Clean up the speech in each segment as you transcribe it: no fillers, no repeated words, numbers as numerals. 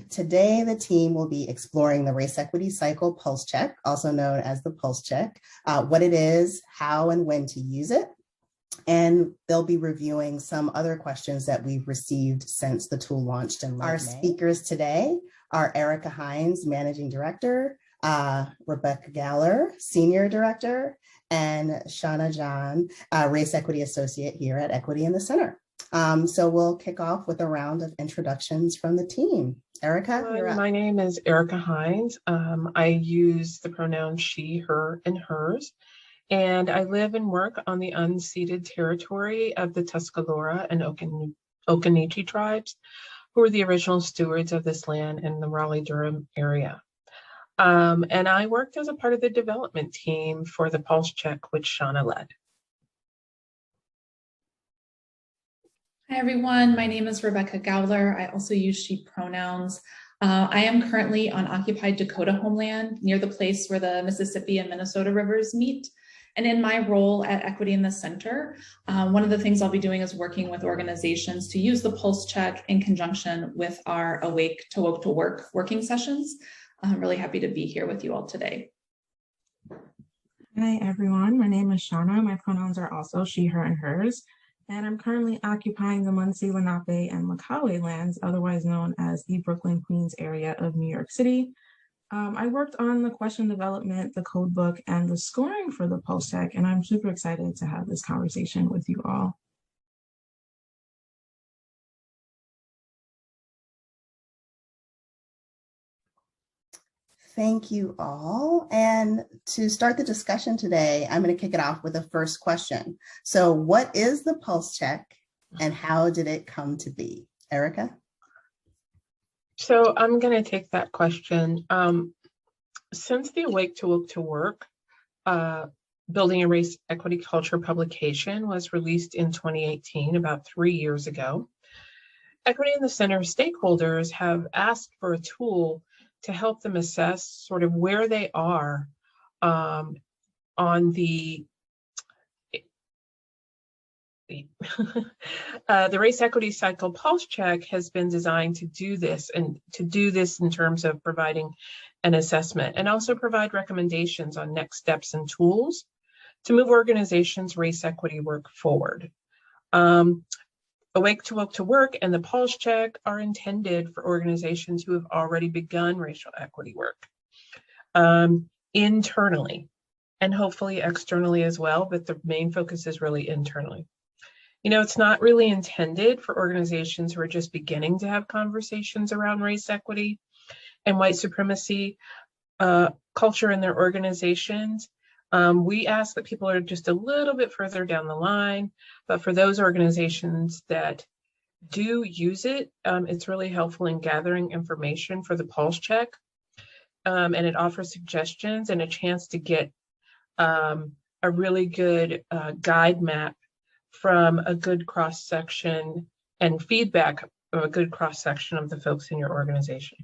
Today, the team will be exploring the Race Equity Cycle Pulse Check, also known as the Pulse Check, what it is, how and when to use it. And they'll be reviewing some other questions that we've received since the tool launched in late May. Our speakers today are Ericka Hines, Managing Director, Rebekah Gowler, Senior Director, and Seana Jean, Race Equity Associate here at Equity in the Center. So we'll kick off with a round of introductions from the team. Ericka, you're up. My name is Ericka Hines. I use the pronouns she, her, and hers. And I live and work on the unceded territory of the Tuscarora and Occaneechi tribes, who are the original stewards of this land in the Raleigh-Durham area. And I worked as a part of the development team for the Pulse Check, which Seana led. Hi, everyone. My name is Rebekah Gowler. I also use she pronouns. I am currently on occupied Dakota homeland near the place where the Mississippi and Minnesota rivers meet. And in my role at Equity in the Center, one of the things I'll be doing is working with organizations to use the Pulse Check in conjunction with our Awake to Woke to Work working sessions. I'm really happy to be here with you all today. Hi, everyone. My name is Seana. My pronouns are also she, her, and hers. And I'm currently occupying the Muncie, Lenape, and Macaulay lands, otherwise known as the Brooklyn, Queens area of New York City. I worked on the question development, the code book, and the scoring for the Pulse Check, and I'm super excited to have this conversation with you all. Thank you all. And to start the discussion today, I'm going to kick it off with the first question. So what is the Pulse Check and how did it come to be? Ericka? So I'm going to take that question. Since the Awake to Woke to Work, Building a Race Equity Culture publication was released in 2018, about 3 years ago, Equity in the Center stakeholders have asked for a tool to help them assess sort of where they are on the Race Equity Cycle Pulse Check has been designed to do this, and to do this in terms of providing an assessment and also provide recommendations on next steps and tools to move organizations' race equity work forward. Awake to Woke to Work and the Pulse Check are intended for organizations who have already begun racial equity work internally and hopefully externally as well, but the main focus is really internally. You know, it's not really intended for organizations who are just beginning to have conversations around race equity and white supremacy culture in their organizations. We ask that people are just a little bit further down the line, but for those organizations that do use it, it's really helpful in gathering information for the Pulse Check, and it offers suggestions and a chance to get a really good guide map from a good cross-section and feedback of a good cross-section of the folks in your organization.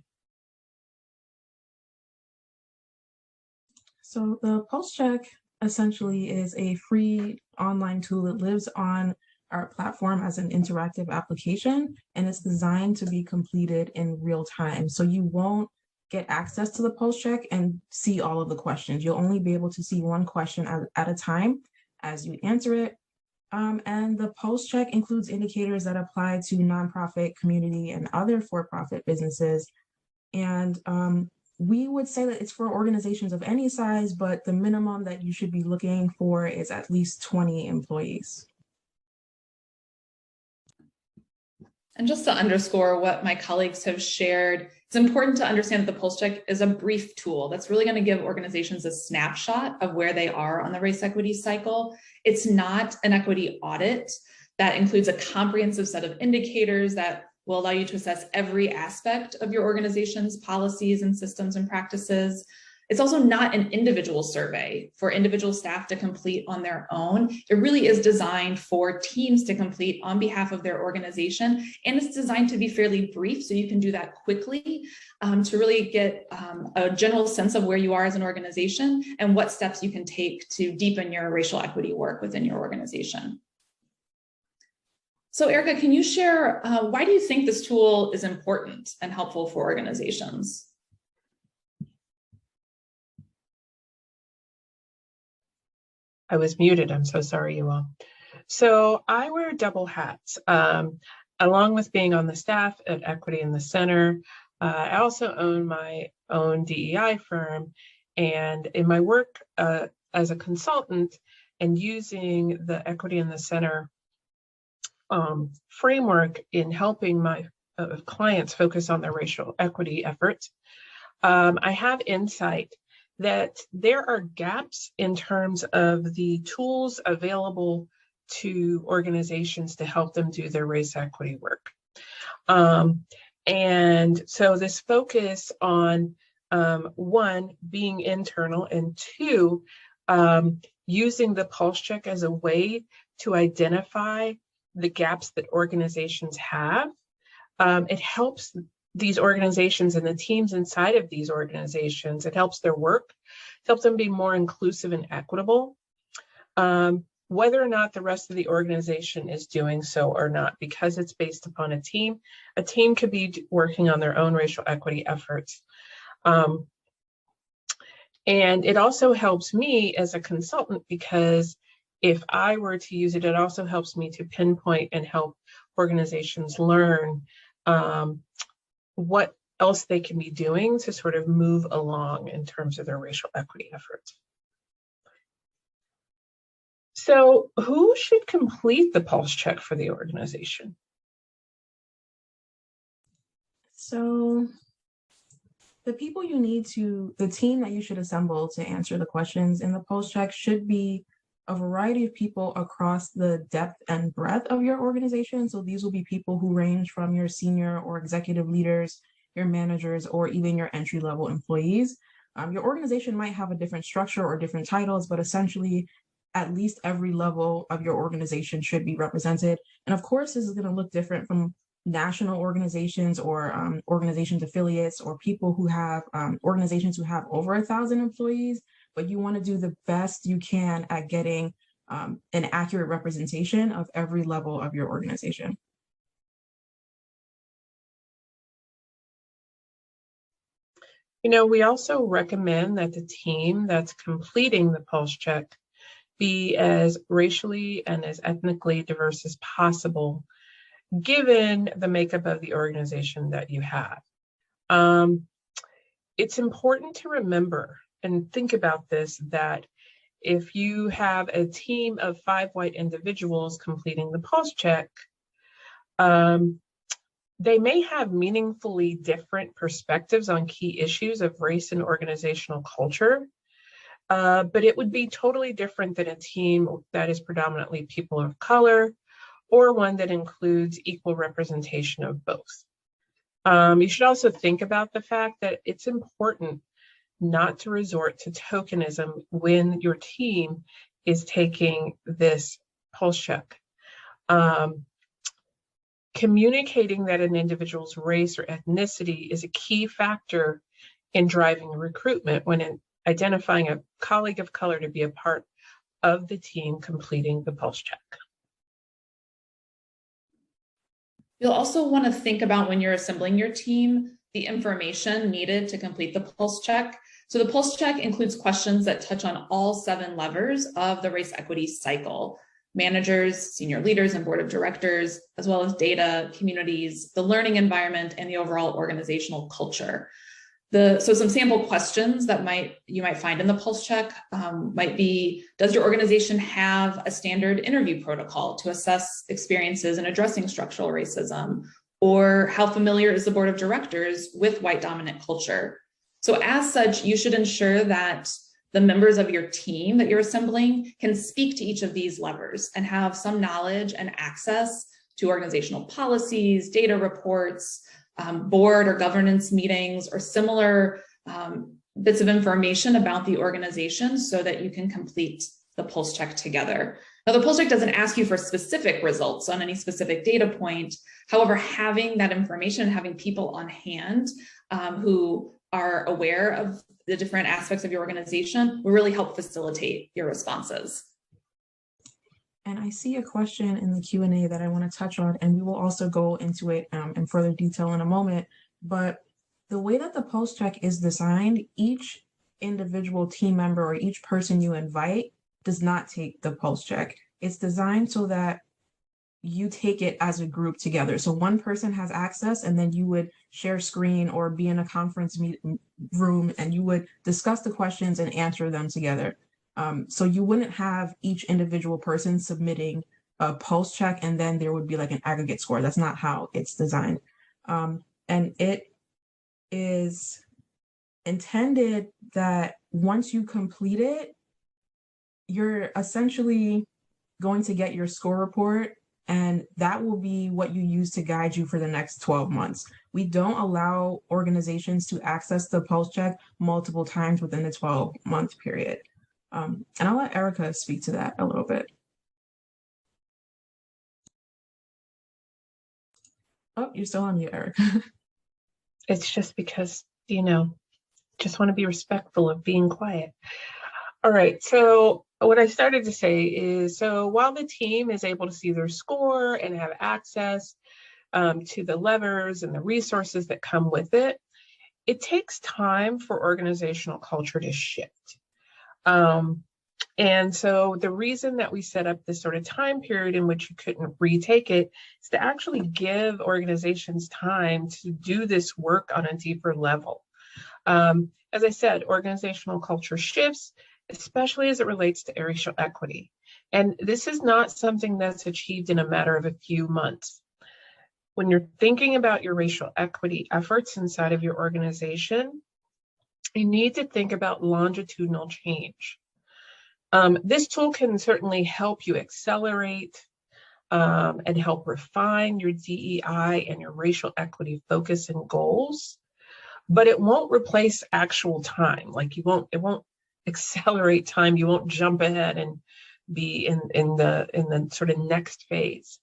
So the Pulse Check essentially is a free online tool that lives on our platform as an interactive application, and it's designed to be completed in real time. So you won't get access to the Pulse Check and see all of the questions. You'll only be able to see one question at a time as you answer it. And the Pulse Check includes indicators that apply to nonprofit, community, and other for-profit businesses. And we would say that it's for organizations of any size, but the minimum that you should be looking for is at least 20 employees. And just to underscore what my colleagues have shared, it's important to understand that the Pulse Check is a brief tool that's really going to give organizations a snapshot of where they are on the race equity cycle. It's not an equity audit that includes a comprehensive set of indicators that will allow you to assess every aspect of your organization's policies and systems and practices. It's also not an individual survey for individual staff to complete on their own. It really is designed for teams to complete on behalf of their organization, and it's designed to be fairly brief so you can do that quickly to really get a general sense of where you are as an organization and what steps you can take to deepen your racial equity work within your organization. So Ericka, can you share, why do you think this tool is important and helpful for organizations? I was muted. I'm so sorry, you all. So I wear double hats. Along with being on the staff at Equity in the Center, I also own my own DEI firm. And in my work as a consultant and using the Equity in the Center framework in helping my clients focus on their racial equity efforts, I have insight that there are gaps in terms of the tools available to organizations to help them do their race equity work. And so this focus on one, being internal, and two, using the pulse check as a way to identify the gaps that organizations have. It helps these organizations and the teams inside of these organizations. It helps their work, it helps them be more inclusive and equitable, whether or not the rest of the organization is doing so or not, because it's based upon a team. A team could be working on their own racial equity efforts. And it also helps me as a consultant, because if I were to use it, it also helps me to pinpoint and help organizations learn what else they can be doing to sort of move along in terms of their racial equity efforts. So who should complete the pulse check for the organization? So the people you need to, the team that you should assemble to answer the questions in the pulse check should be a variety of people across the depth and breadth of your organization. So these will be people who range from your senior or executive leaders, your managers, or even your entry-level employees. Your organization might have a different structure or different titles, but essentially at least every level of your organization should be represented. And of course, this is going to look different from national organizations or organizations affiliates or people who have organizations who have over 1,000 employees, but you want to do the best you can at getting an accurate representation of every level of your organization. You know, we also recommend that the team that's completing the pulse check be as racially and as ethnically diverse as possible, given the makeup of the organization that you have. It's important to remember and think about this, that if you have a team of 5 white individuals completing the pulse check, they may have meaningfully different perspectives on key issues of race and organizational culture, but it would be totally different than a team that is predominantly people of color, or one that includes equal representation of both. You should also think about the fact that it's important not to resort to tokenism when your team is taking this pulse check. Communicating that an individual's race or ethnicity is a key factor in driving recruitment when identifying a colleague of color to be a part of the team completing the pulse check. You'll also want to think about, when you're assembling your team, the information needed to complete the pulse check. So the pulse check includes questions that touch on all 7 levers of the race equity cycle: managers, senior leaders, and board of directors, as well as data, communities, the learning environment, and the overall organizational culture. So some sample questions that you might find in the pulse check might be: does your organization have a standard interview protocol to assess experiences in addressing structural racism? Or how familiar is the board of directors with white dominant culture? So as such, you should ensure that the members of your team that you're assembling can speak to each of these levers and have some knowledge and access to organizational policies, data reports, board or governance meetings, or similar bits of information about the organization, so that you can complete the pulse check together. Now, the pulse check doesn't ask you for specific results on any specific data point. However, having that information, having people on hand who are aware of the different aspects of your organization will really help facilitate your responses. And I see a question in the Q&A that I want to touch on, and we will also go into it in further detail in a moment. But the way that the pulse check is designed, each individual team member or each person you invite does not take the pulse check. It's designed so that you take it as a group together. So one person has access, and then you would share screen or be in a conference room, and you would discuss the questions and answer them together. So you wouldn't have each individual person submitting a pulse check and then there would be like an aggregate score. That's not how it's designed. And it is intended that once you complete it, you're essentially going to get your score report, and that will be what you use to guide you for the next 12 months. We don't allow organizations to access the pulse check multiple times within a 12-month period. And I'll let Ericka speak to that a little bit. Oh, you're still on mute, Ericka. It's just because, just want to be respectful of being quiet. All right, so what I started to say is, so while the team is able to see their score and have access to the levers and the resources that come with it, it takes time for organizational culture to shift. And so the reason that we set up this sort of time period in which you couldn't retake it is to actually give organizations time to do this work on a deeper level. As I said, organizational culture shifts, especially as it relates to racial equity. And this is not something that's achieved in a matter of a few months. When you're thinking about your racial equity efforts inside of your organization, you need to think about longitudinal change. This tool can certainly help you accelerate and help refine your DEI and your racial equity focus and goals, but it won't replace actual time. Like it won't accelerate time. You won't jump ahead and be in the sort of next phase.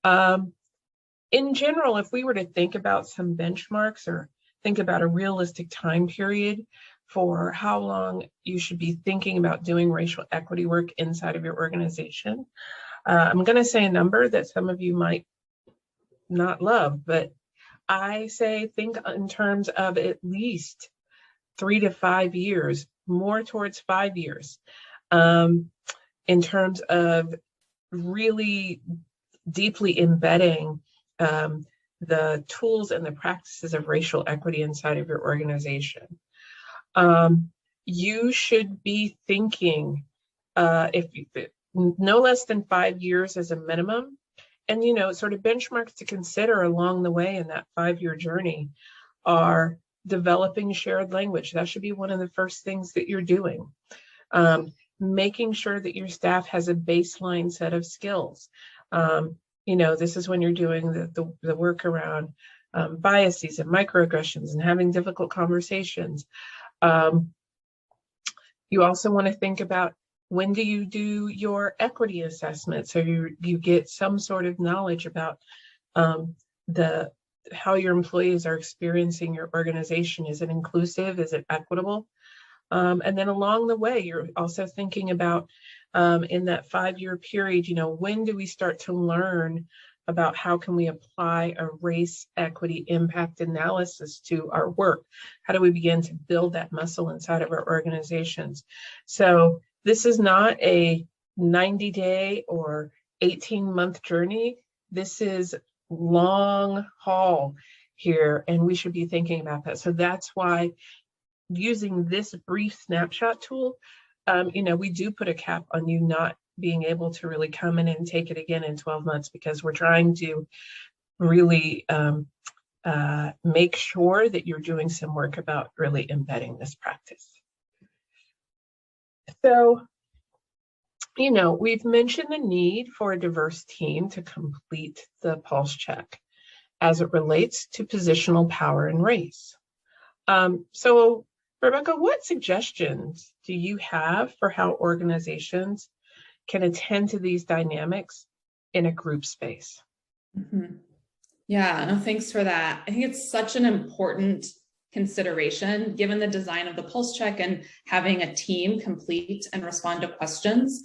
In general, if we were to think about some benchmarks or think about a realistic time period for how long you should be thinking about doing racial equity work inside of your organization, I'm going to say a number that some of you might not love, but I say think in terms of at least 3 to 5 years, more towards 5 years, in terms of really deeply embedding the tools and the practices of racial equity inside of your organization. You should be thinking no less than 5 years as a minimum, and sort of benchmarks to consider along the way in that 5-year journey are developing shared language. That should be one of the first things that you're doing. Making sure that your staff has a baseline set of skills. This is when you're doing the work around biases and microaggressions and having difficult conversations. You also want to think about, when do you do your equity assessment? So you get some sort of knowledge about how your employees are experiencing your organization. Is it inclusive? Is it equitable? And then along the way, you're also thinking about in that 5-year period, when do we start to learn about how can we apply a race equity impact analysis to our work? How do we begin to build that muscle inside of our organizations? So this is not a 90-day or 18-month journey. This is long haul here, and we should be thinking about that. So that's why using this brief snapshot tool, we do put a cap on you not being able to really come in and take it again in 12 months, because we're trying to really make sure that you're doing some work about really embedding this practice. So, we've mentioned the need for a diverse team to complete the pulse check as it relates to positional power and race. So, Rebekah, what suggestions do you have for how organizations can attend to these dynamics in a group space? Mm-hmm. Yeah, no, thanks for that. I think it's such an important consideration given the design of the pulse check and having a team complete and respond to questions.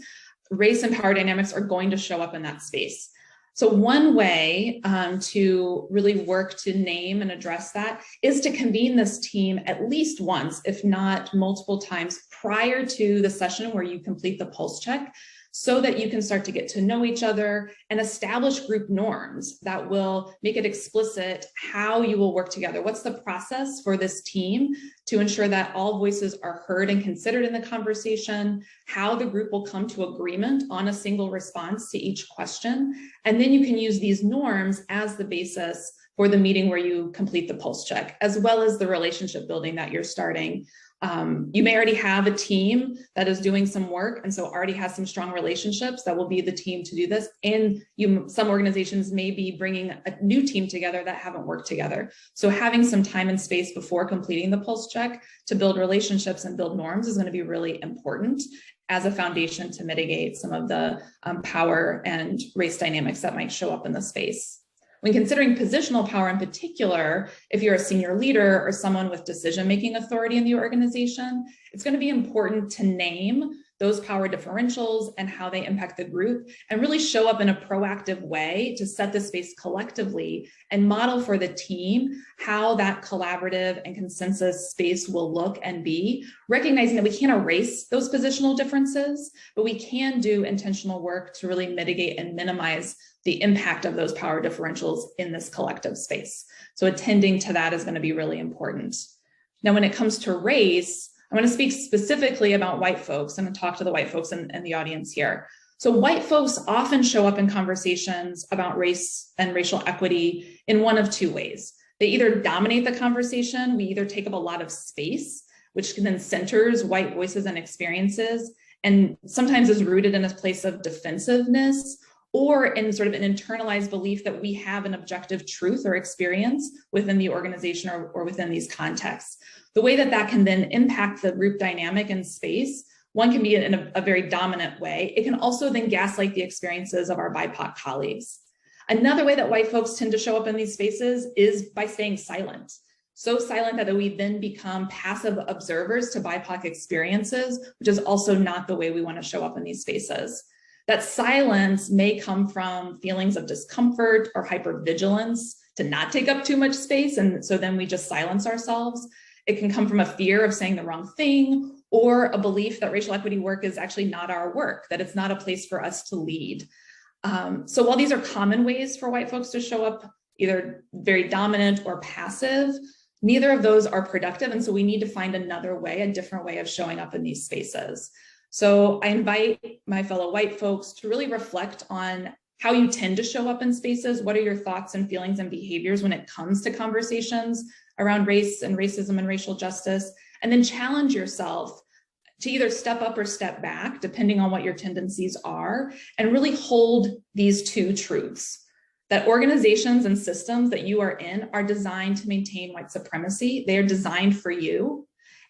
race and power dynamics are going to show up in that space. So one way to really work to name and address that is to convene this team at least once, if not multiple times, prior to the session where you complete the pulse check, so that you can start to get to know each other and establish group norms that will make it explicit how you will work together. What's the process for this team to ensure that all voices are heard and considered in the conversation, how the group will come to agreement on a single response to each question. And then you can use these norms as the basis for the meeting where you complete the pulse check, as well as the relationship building that you're starting. You may already have a team that is doing some work and so already has some strong relationships that will be the team to do this. And some organizations may be bringing a new team together that haven't worked together. So having some time and space before completing the pulse check to build relationships and build norms is going to be really important as a foundation to mitigate some of the power and race dynamics that might show up in the space. When considering positional power in particular, if you're a senior leader or someone with decision-making authority in the organization, it's going to be important to name those power differentials and how they impact the group and really show up in a proactive way to set the space collectively and model for the team how that collaborative and consensus space will look and be, recognizing that we can't erase those positional differences, but we can do intentional work to really mitigate and minimize the impact of those power differentials in this collective space. So attending to that is going to be really important. Now, when it comes to race, I want to speak specifically about white folks and talk to the white folks in the audience here. So white folks often show up in conversations about race and racial equity in one of two ways. They either dominate the conversation, we either take up a lot of space, which then centers white voices and experiences, and sometimes is rooted in a place of defensiveness, or in sort of an internalized belief that we have an objective truth or experience within the organization or within these contexts. The way that that can then impact the group dynamic and space, one can be in a very dominant way. It can also then gaslight the experiences of our BIPOC colleagues. Another way that white folks tend to show up in these spaces is by staying silent. So silent that we then become passive observers to BIPOC experiences, which is also not the way we want to show up in these spaces. That silence may come from feelings of discomfort or hypervigilance to not take up too much space, and so then we just silence ourselves. It can come from a fear of saying the wrong thing or a belief that racial equity work is actually not our work, that it's not a place for us to lead. So while these are common ways for white folks to show up, either very dominant or passive, neither of those are productive, and so we need to find another way, a different way of showing up in these spaces. So I invite my fellow white folks to really reflect on how you tend to show up in spaces. What are your thoughts and feelings and behaviors when it comes to conversations around race and racism and racial justice? And then challenge yourself to either step up or step back, depending on what your tendencies are, and really hold these two truths: that organizations and systems that you are in are designed to maintain white supremacy. They are designed for you.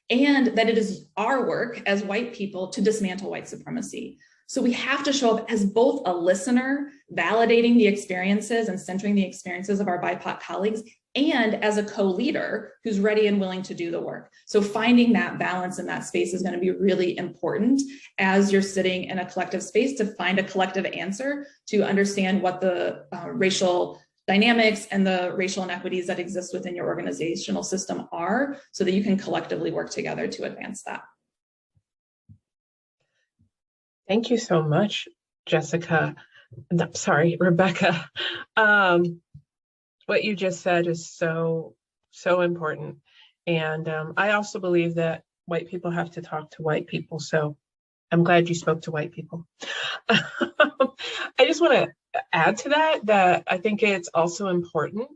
And that it is our work as white people to dismantle white supremacy. So we have to show up as both a listener, validating the experiences and centering the experiences of our BIPOC colleagues, and as a co-leader who's ready and willing to do the work. So finding that balance in that space is going to be really important as you're sitting in a collective space to find a collective answer to understand what the racial dynamics and the racial inequities that exist within your organizational system are, so that you can collectively work together to advance that. Thank you so much, Rebekah. What you just said is so important. And I also believe that white people have to talk to white people. So I'm glad you spoke to white people. I just want to add to that I think it's also important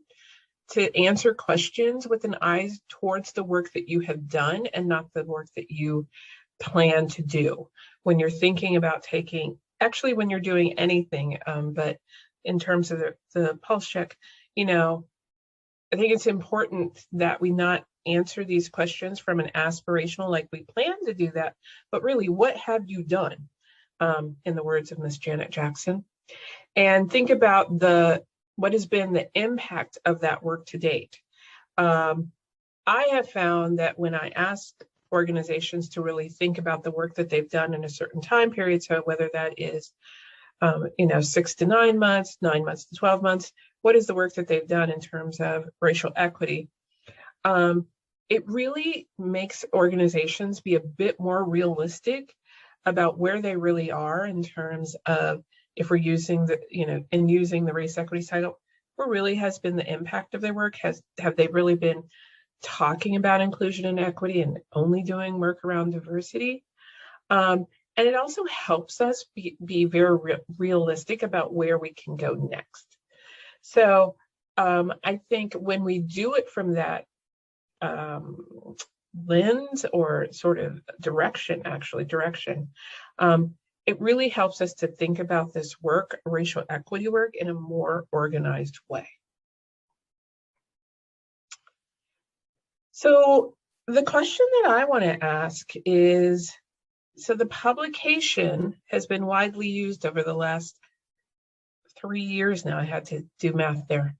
to answer questions with an eye towards the work that you have done and not the work that you plan to do when you're thinking about when you're doing anything, but in terms of the pulse check, I think it's important that we not answer these questions from an aspirational, like we plan to do that, but really, what have you done, in the words of Miss Janet Jackson? And think about what has been the impact of that work to date. I have found that when I ask organizations to really think about the work that they've done in a certain time period. So whether that is, 6 to 9 months, 9 months to 12 months, what is the work that they've done in terms of racial equity? It really makes organizations be a bit more realistic about where they really are in terms of, if we're using the race equity cycle, where really has been the impact of their work? Have they really been talking about inclusion and equity and only doing work around diversity? And it also helps us be very realistic about where we can go next. So I think when we do it from that lens or sort of direction, it really helps us to think about this work, racial equity work, in a more organized way. So the question that I want to ask is, so the publication has been widely used over the last 3 years now. I had to do math there.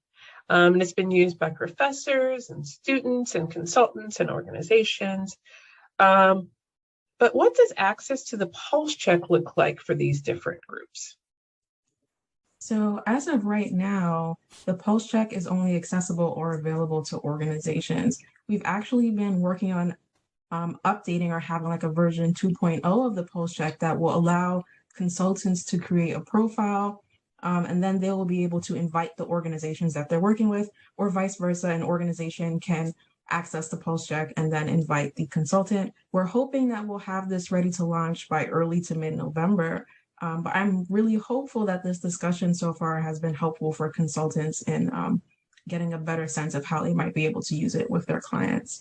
And it's been used by professors and students and consultants and organizations. But what does access to the pulse check look like for these different groups? So as of right now, the pulse check is only accessible or available to organizations. We've actually been working on updating or having like a version 2.0 of the pulse check that will allow consultants to create a profile, and then they will be able to invite the organizations that they're working with, or vice versa. An organization can access the pulse check and then invite the consultant. We're hoping that we'll have this ready to launch by early to mid-November. But I'm really hopeful that this discussion so far has been helpful for consultants in getting a better sense of how they might be able to use it with their clients.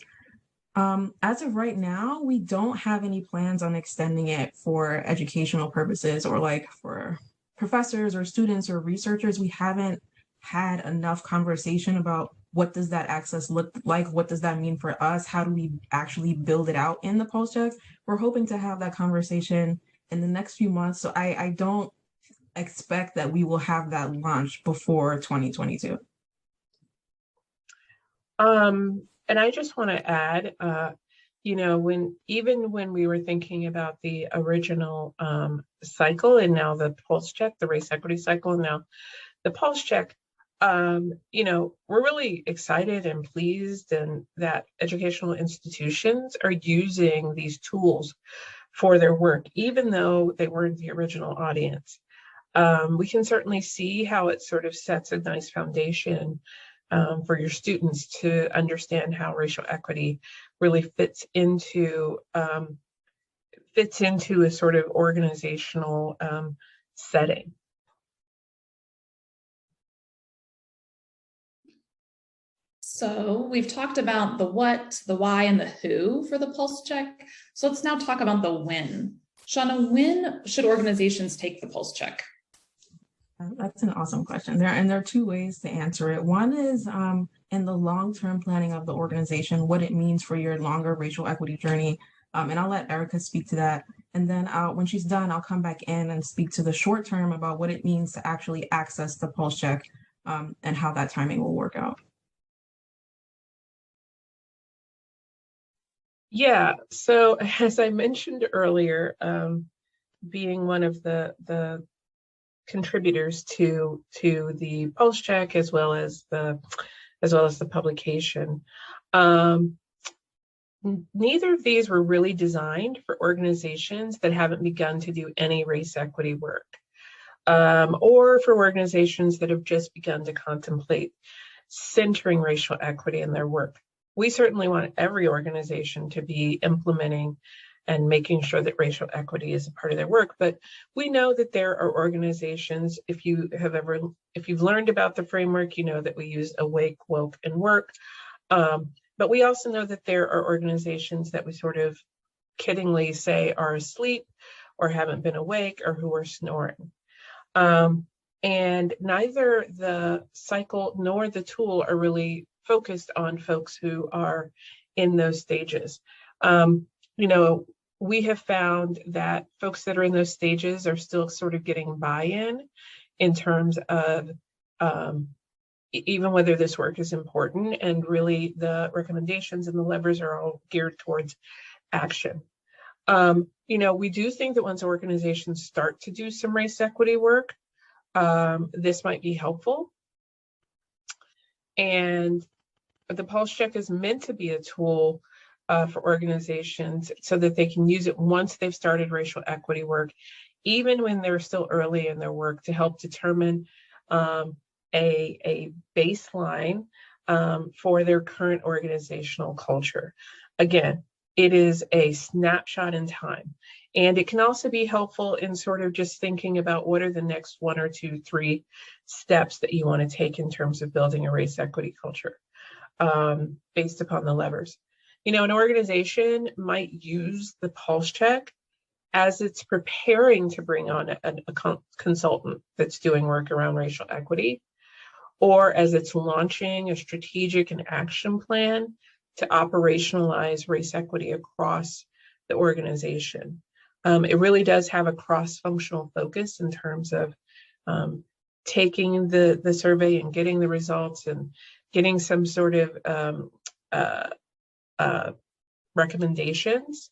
As of right now, we don't have any plans on extending it for educational purposes or like for professors or students or researchers. We haven't had enough conversation about what does that access look like? What does that mean for us? How do we actually build it out in the pulse checks? We're hoping to have that conversation in the next few months. So I don't expect that we will have that launch before 2022. And I just want to add, when we were thinking about the original cycle and now the pulse check, the race equity cycle, and now the pulse check, we're really excited and pleased and that educational institutions are using these tools for their work, even though they weren't the original audience. We can certainly see how it sort of sets a nice foundation for your students to understand how racial equity really fits into a sort of organizational setting. So we've talked about the what, the why, and the who for the pulse check. So let's now talk about the when. Seana, when should organizations take the pulse check? That's an awesome question. There are two ways to answer it. One is in the long-term planning of the organization, what it means for your longer racial equity journey. And I'll let Ericka speak to that. And then when she's done, I'll come back in and speak to the short term about what it means to actually access the pulse check and how that timing will work out. Yeah, so as I mentioned earlier, being one of the contributors to the pulse check as well as the publication, neither of these were really designed for organizations that haven't begun to do any race equity work, or for organizations that have just begun to contemplate centering racial equity in their work. We certainly want every organization to be implementing and making sure that racial equity is a part of their work. But we know that there are organizations, if you've learned about the framework, you know that we use awake, woke, and work. But we also know that there are organizations that we sort of kiddingly say are asleep or haven't been awake or who are snoring. And neither the cycle nor the tool are really focused on folks who are in those stages. We have found that folks that are in those stages are still sort of getting buy-in in terms of even whether this work is important, and really the recommendations and the levers are all geared towards action. We do think that once organizations start to do some race equity work, this might be helpful. And the pulse check is meant to be a tool for organizations so that they can use it once they've started racial equity work, even when they're still early in their work, to help determine a baseline for their current organizational culture. Again, it is a snapshot in time. And it can also be helpful in sort of just thinking about what are the next 1 or 2, 3 steps that you want to take in terms of building a race equity culture based upon the levers. An organization might use the pulse check as it's preparing to bring on a consultant that's doing work around racial equity, or as it's launching a strategic and action plan to operationalize race equity across the organization. It really does have a cross-functional focus in terms of taking the survey and getting the results and getting some sort of recommendations.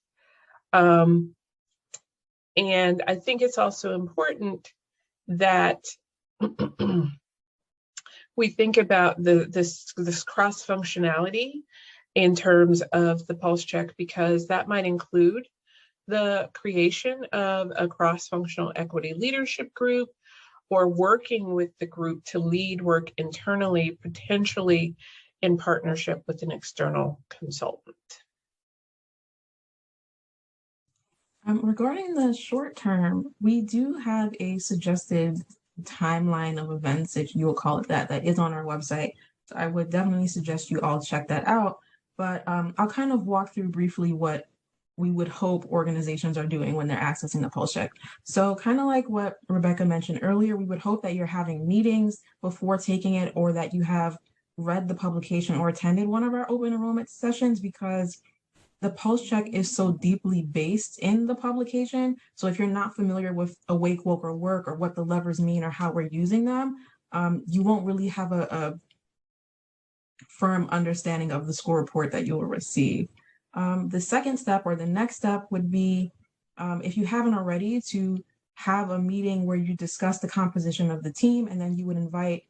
And I think it's also important that we think about this cross-functionality in terms of the pulse check, because that might include the creation of a cross-functional equity leadership group, or working with the group to lead work internally, potentially in partnership with an external consultant. Regarding the short term, we do have a suggested timeline of events, if you will call it that is on our website. So I would definitely suggest you all check that out. But I'll kind of walk through briefly what we would hope organizations are doing when they're accessing the pulse check. So kind of like what Rebekah mentioned earlier, we would hope that you're having meetings before taking it, or that you have read the publication or attended one of our open enrollment sessions, because the pulse check is so deeply based in the publication. So if you're not familiar with awake, woke, or work, or what the levers mean or how we're using them, you won't really have a firm understanding of the score report that you'll receive. The second step, or the next step, would be, if you haven't already, to have a meeting where you discuss the composition of the team, and then you would invite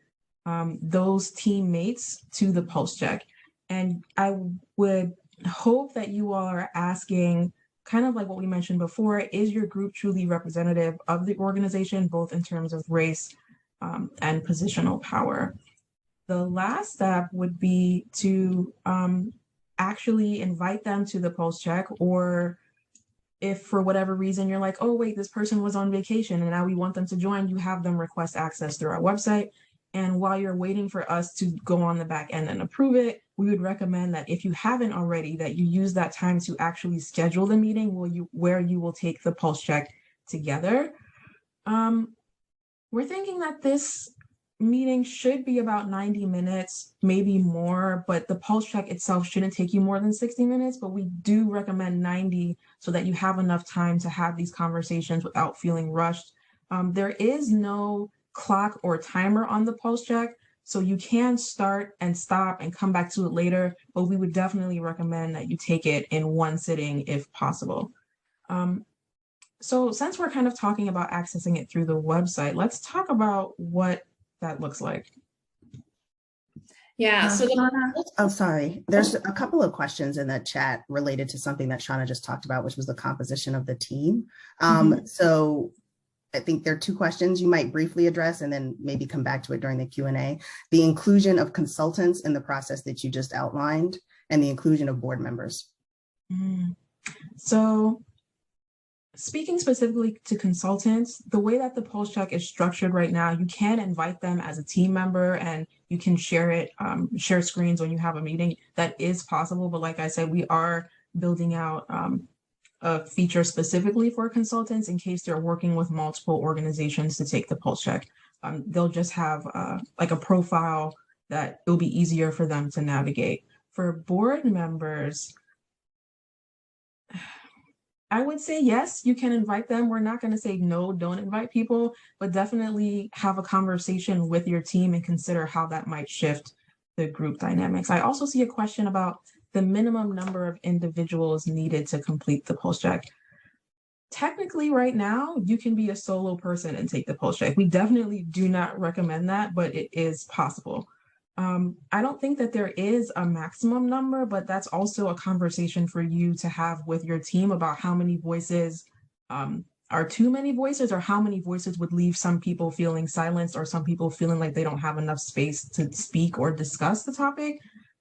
those teammates to the pulse check. And I would hope that you all are asking, kind of like what we mentioned before, is your group truly representative of the organization, both in terms of race and positional power? The last step would be to actually invite them to the pulse check, or if for whatever reason you're like, oh wait, this person was on vacation and now we want them to join, you have them request access through our website. And while you're waiting for us to go on the back end and approve it, we would recommend that if you haven't already, that you use that time to actually schedule the meeting where you will take the pulse check together. We're thinking that this meeting should be about 90 minutes, maybe more, but the pulse check itself shouldn't take you more than 60 minutes, but we do recommend 90 so that you have enough time to have these conversations without feeling rushed. There is no clock or timer on the pulse check, so you can start and stop and come back to it later, but we would definitely recommend that you take it in one sitting if possible. So since we're kind of talking about accessing it through the website, let's talk about what that looks like. Yeah, so sorry. There's a couple of questions in the chat related to something that Seana just talked about, which was the composition of the team. So I think there are 2 questions you might briefly address and then maybe come back to it during the Q&A. The inclusion of consultants in the process that you just outlined, and the inclusion of board members. So speaking specifically to consultants, the way that the pulse check is structured right now, you can invite them as a team member and you can share screens when you have a meeting. That is possible, but like I said, we are building out a feature specifically for consultants in case they're working with multiple organizations to take the pulse check. They'll just have like a profile that it'll be easier for them to navigate. For board members, I would say yes, you can invite them. We're not going to say no, don't invite people, but definitely have a conversation with your team and consider how that might shift the group dynamics. I also see a question about the minimum number of individuals needed to complete the pulse check. Technically, right now, you can be a solo person and take the pulse check. We definitely do not recommend that, but it is possible. I don't think that there is a maximum number, but that's also a conversation for you to have with your team about how many voices are too many voices, or how many voices would leave some people feeling silenced, or some people feeling like they don't have enough space to speak or discuss the topic.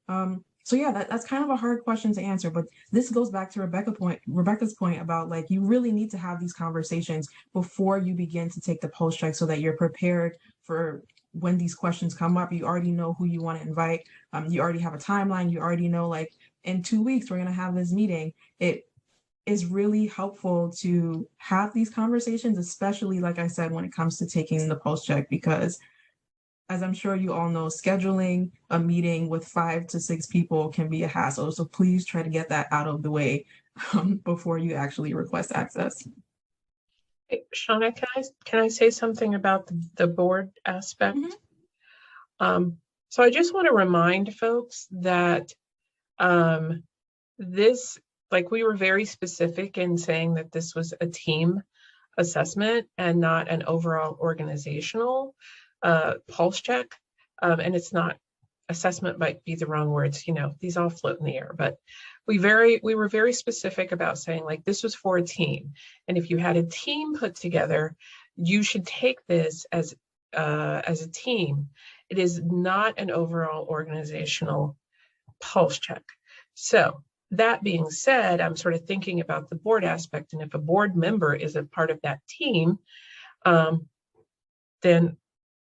So yeah, that's kind of a hard question to answer, but this goes back to Rebecca's point about, like, you really need to have these conversations before you begin to take the pulse check, so that you're prepared for when these questions come up. You already know who you want to invite. You already have a timeline. You already know, like, in 2 weeks, we're going to have this meeting. It is really helpful to have these conversations, especially, like I said, when it comes to taking the pulse check, because as I'm sure you all know, scheduling a meeting with 5 to 6 people can be a hassle. So please try to get that out of the way before you actually request access. Hey, Seana, can I say something about the board aspect? Mm-hmm. So I just want to remind folks that this, like, we were very specific in saying that this was a team assessment and not an overall organizational pulse check. And it's not, assessment might be the wrong words, you know, these all float in the air, but we were very specific about saying, like, this was for a team. And if you had a team put together, you should take this as a team. It is not an overall organizational pulse check. So that being said, I'm sort of thinking about the board aspect. And if a board member is a part of that team, then,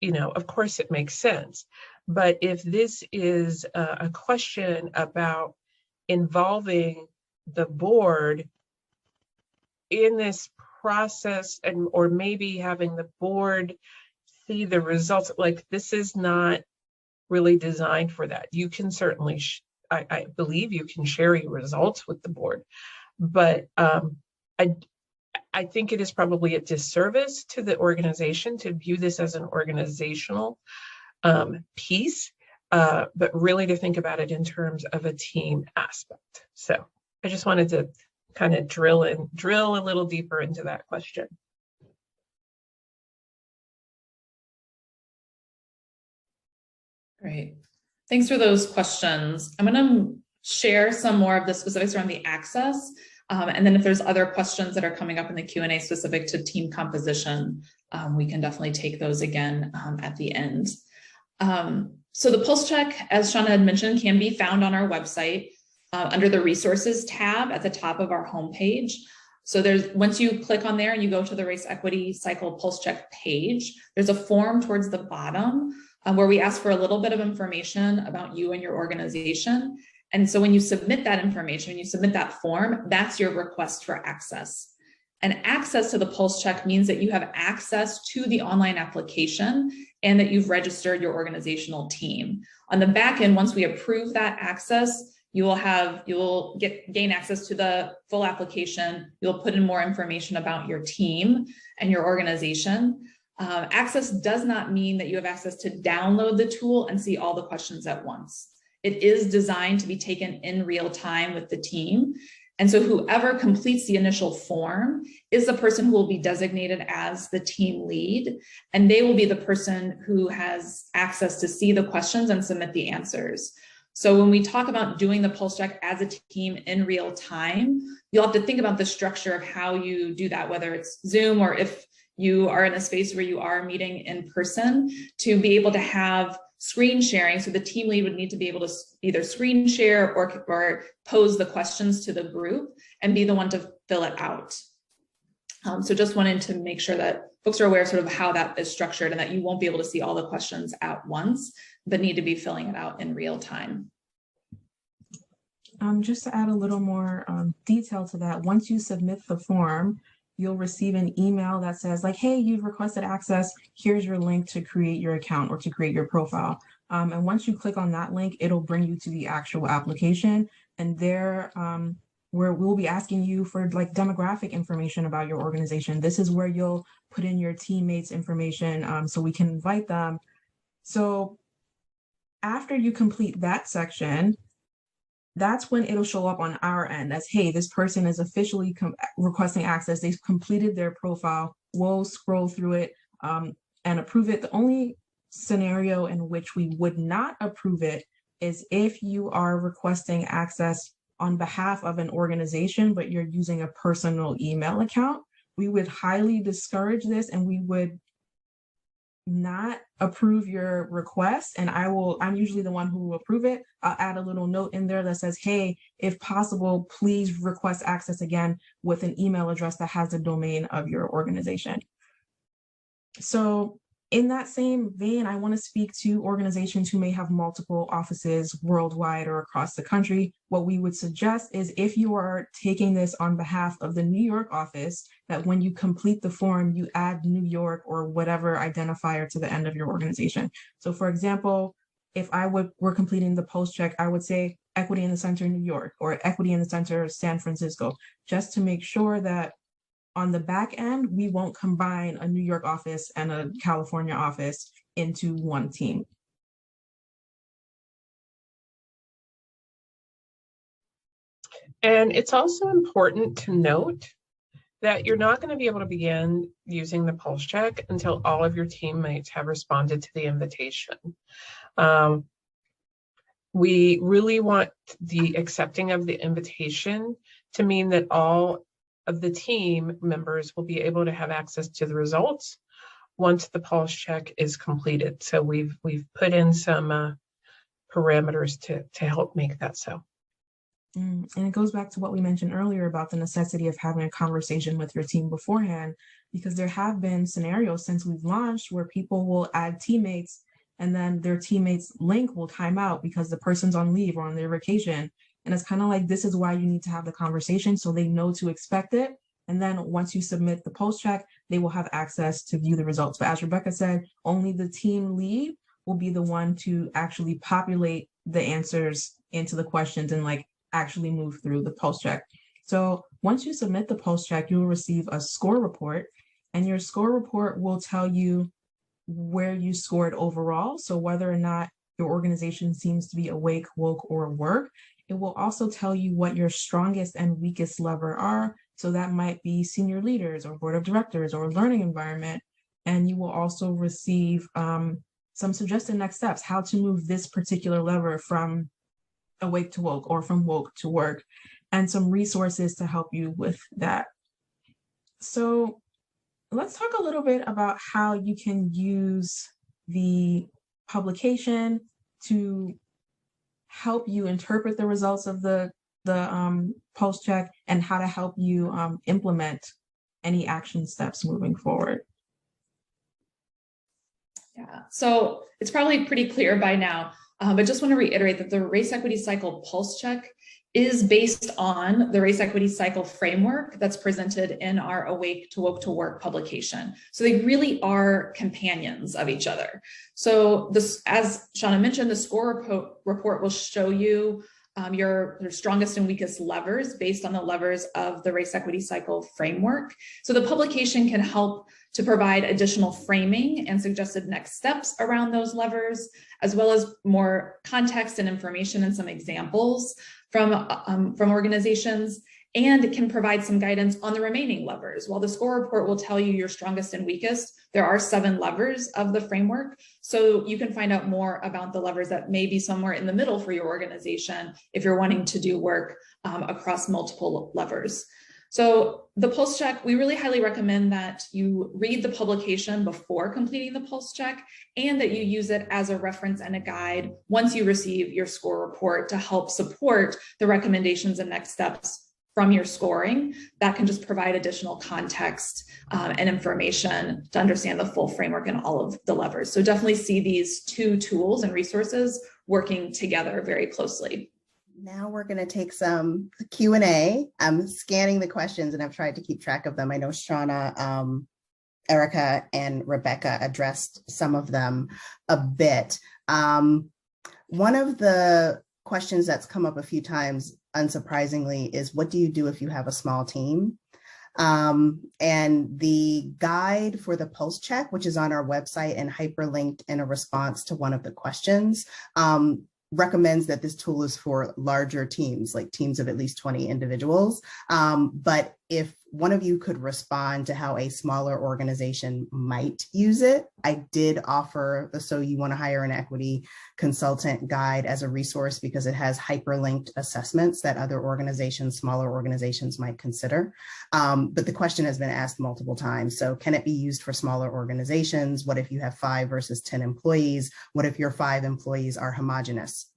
you know, of course it makes sense. But if this is a question about involving the board in this process, and or maybe having the board see the results, like, this is not really designed for that. You can certainly, I believe you can share your results with the board, but I think it is probably a disservice to the organization to view this as an organizational piece, but really to think about it in terms of a team aspect. So I just wanted to kind of drill a little deeper into that question. Great. Thanks for those questions. I'm going to share some more of the specifics around the access. And then if there's other questions that are coming up in the Q&A specific to team composition, we can definitely take those again at the end. So the pulse check, as Seana had mentioned, can be found on our website under the resources tab at the top of our homepage. So once you click on there and you go to the Race Equity Cycle Pulse Check page, there's a form towards the bottom where we ask for a little bit of information about you and your organization. And so when you submit that information, when you submit that form, that's your request for access. And access to the pulse check means that you have access to the online application and that you've registered your organizational team. On the back end, once we approve that access, you will gain access to the full application. You'll put in more information about your team and your organization. Access does not mean that you have access to download the tool and see all the questions at once. It is designed to be taken in real time with the team. And so whoever completes the initial form is the person who will be designated as the team lead, and they will be the person who has access to see the questions and submit the answers. So when we talk about doing the pulse check as a team in real time, you'll have to think about the structure of how you do that, whether it's Zoom or if you are in a space where you are meeting in person, to be able to have screen sharing. So the team lead would need to be able to either screen share or pose the questions to the group and be the one to fill it out. So just wanted to make sure that folks are aware sort of how that is structured and that you won't be able to see all the questions at once, but need to be filling it out in real time. Just to add a little more detail to that, once you submit the form, you'll receive an email that says, like, hey, you've requested access. Here's your link to create your account or to create your profile. And once you click on that link, it'll bring you to the actual application. And there, where we'll be asking you for, like, demographic information about your organization. This is where you'll put in your teammates' information so we can invite them. So after you complete that section, that's when it'll show up on our end as, hey, this person is officially requesting access. They've completed their profile. We'll scroll through it and approve it. The only scenario in which we would not approve it is if you are requesting access on behalf of an organization, but you're using a personal email account. We would highly discourage this, and we would not approve your request. And I'm usually the one who will approve it. I'll add a little note in there that says, hey, if possible, please request access again with an email address that has the domain of your organization. So in that same vein, I want to speak to organizations who may have multiple offices worldwide or across the country. What we would suggest is, if you are taking this on behalf of the New York office, that when you complete the form, you add New York or whatever identifier to the end of your organization. So for example, if were completing the post check, I would say Equity in the Center New York or Equity in the Center San Francisco, just to make sure that on the back end, we won't combine a New York office and a California office into one team. And it's also important to note that you're not going to be able to begin using the pulse check until all of your teammates have responded to the invitation. We really want the accepting of the invitation to mean that all of the team members will be able to have access to the results once the pulse check is completed. So we've put in some parameters to help make that so. And it goes back to what we mentioned earlier about the necessity of having a conversation with your team beforehand, because there have been scenarios since we've launched where people will add teammates and then their teammates' link will time out because the person's on leave or on their vacation. And it's kind of like, this is why you need to have the conversation so they know to expect it. And then once you submit the post check, they will have access to view the results. But as Rebekah said, only the team lead will be the one to actually populate the answers into the questions and actually move through the post check. So once you submit the post check, you will receive a score report, and your score report will tell you where you scored overall. So whether or not your organization seems to be awake, woke, or work. It will also tell you what your strongest and weakest lever are. So that might be senior leaders or board of directors or learning environment. And you will also receive some suggested next steps, how to move this particular lever from awake to woke or from woke to work, and some resources to help you with that. So let's talk a little bit about how you can use the publication to help you interpret the results of the post check, and how to help you implement any action steps moving forward. Yeah, so it's probably pretty clear by now, but just want to reiterate that the Race Equity Cycle Pulse Check is based on the Race Equity Cycle framework that's presented in our Awake to Woke to Work publication. So they really are companions of each other. So this, as Seana mentioned, the score report will show you your strongest and weakest levers based on the levers of the Race Equity Cycle framework. So the publication can help to provide additional framing and suggested next steps around those levers, as well as more context and information and some examples from organizations, and it can provide some guidance on the remaining levers. While the score report will tell you your strongest and weakest, there are 7 levers of the framework. So you can find out more about the levers that may be somewhere in the middle for your organization if you're wanting to do work across multiple levers. So the pulse check, we really highly recommend that you read the publication before completing the pulse check, and that you use it as a reference and a guide once you receive your score report to help support the recommendations and next steps from your scoring. That can just provide additional context and information to understand the full framework and all of the levers. So definitely see these 2 tools and resources working together very closely. Now we're going to take some Q&A. I'm scanning the questions and I've tried to keep track of them. I know Seana, Ericka, and Rebekah addressed some of them a bit. One of the questions that's come up a few times, unsurprisingly, is what do you do if you have a small team? And the guide for the pulse check, which is on our website and hyperlinked in a response to one of the questions, recommends that this tool is for larger teams, like teams of at least 20 individuals. But if one of you could respond to how a smaller organization might use it, I did offer the So You Want to Hire an Equity Consultant guide as a resource because it has hyperlinked assessments that other organizations, smaller organizations might consider. But the question has been asked multiple times. So can it be used for smaller organizations? What if you have 5 versus 10 employees? What if your 5 employees are homogenous?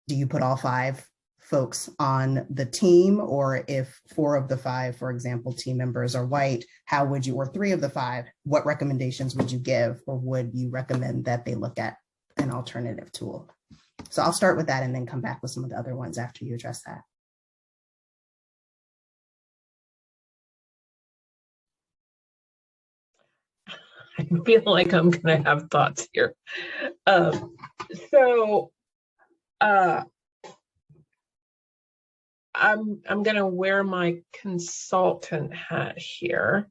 Do you put all 5 folks on the team? Or if 4 of the 5, for example, team members are white, how would you, or 3 of the 5, what recommendations would you give? Or would you recommend that they look at an alternative tool? So I'll start with that and then come back with some of the other ones after you address that. I feel like I'm going to have thoughts here. I'm going to wear my consultant hat here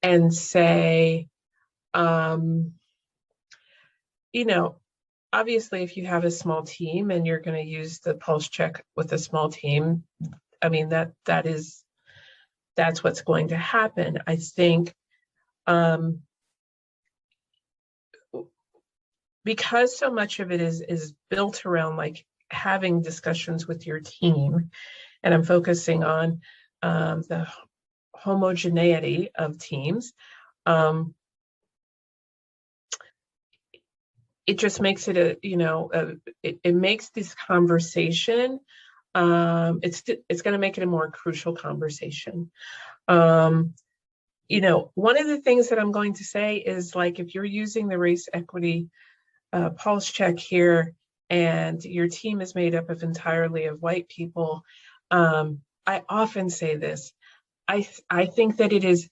and say, you know, obviously, if you have a small team and you're going to use the pulse check with a small team, I mean, that's what's going to happen. I think because so much of it is built around like having discussions with your team, and I'm focusing on the homogeneity of teams, it just makes it it makes this conversation, it's going to make it a more crucial conversation. One of the things that I'm going to say is, like, if you're using the race equity pulse check here and your team is made up of entirely of white people, I often say this, I think that it is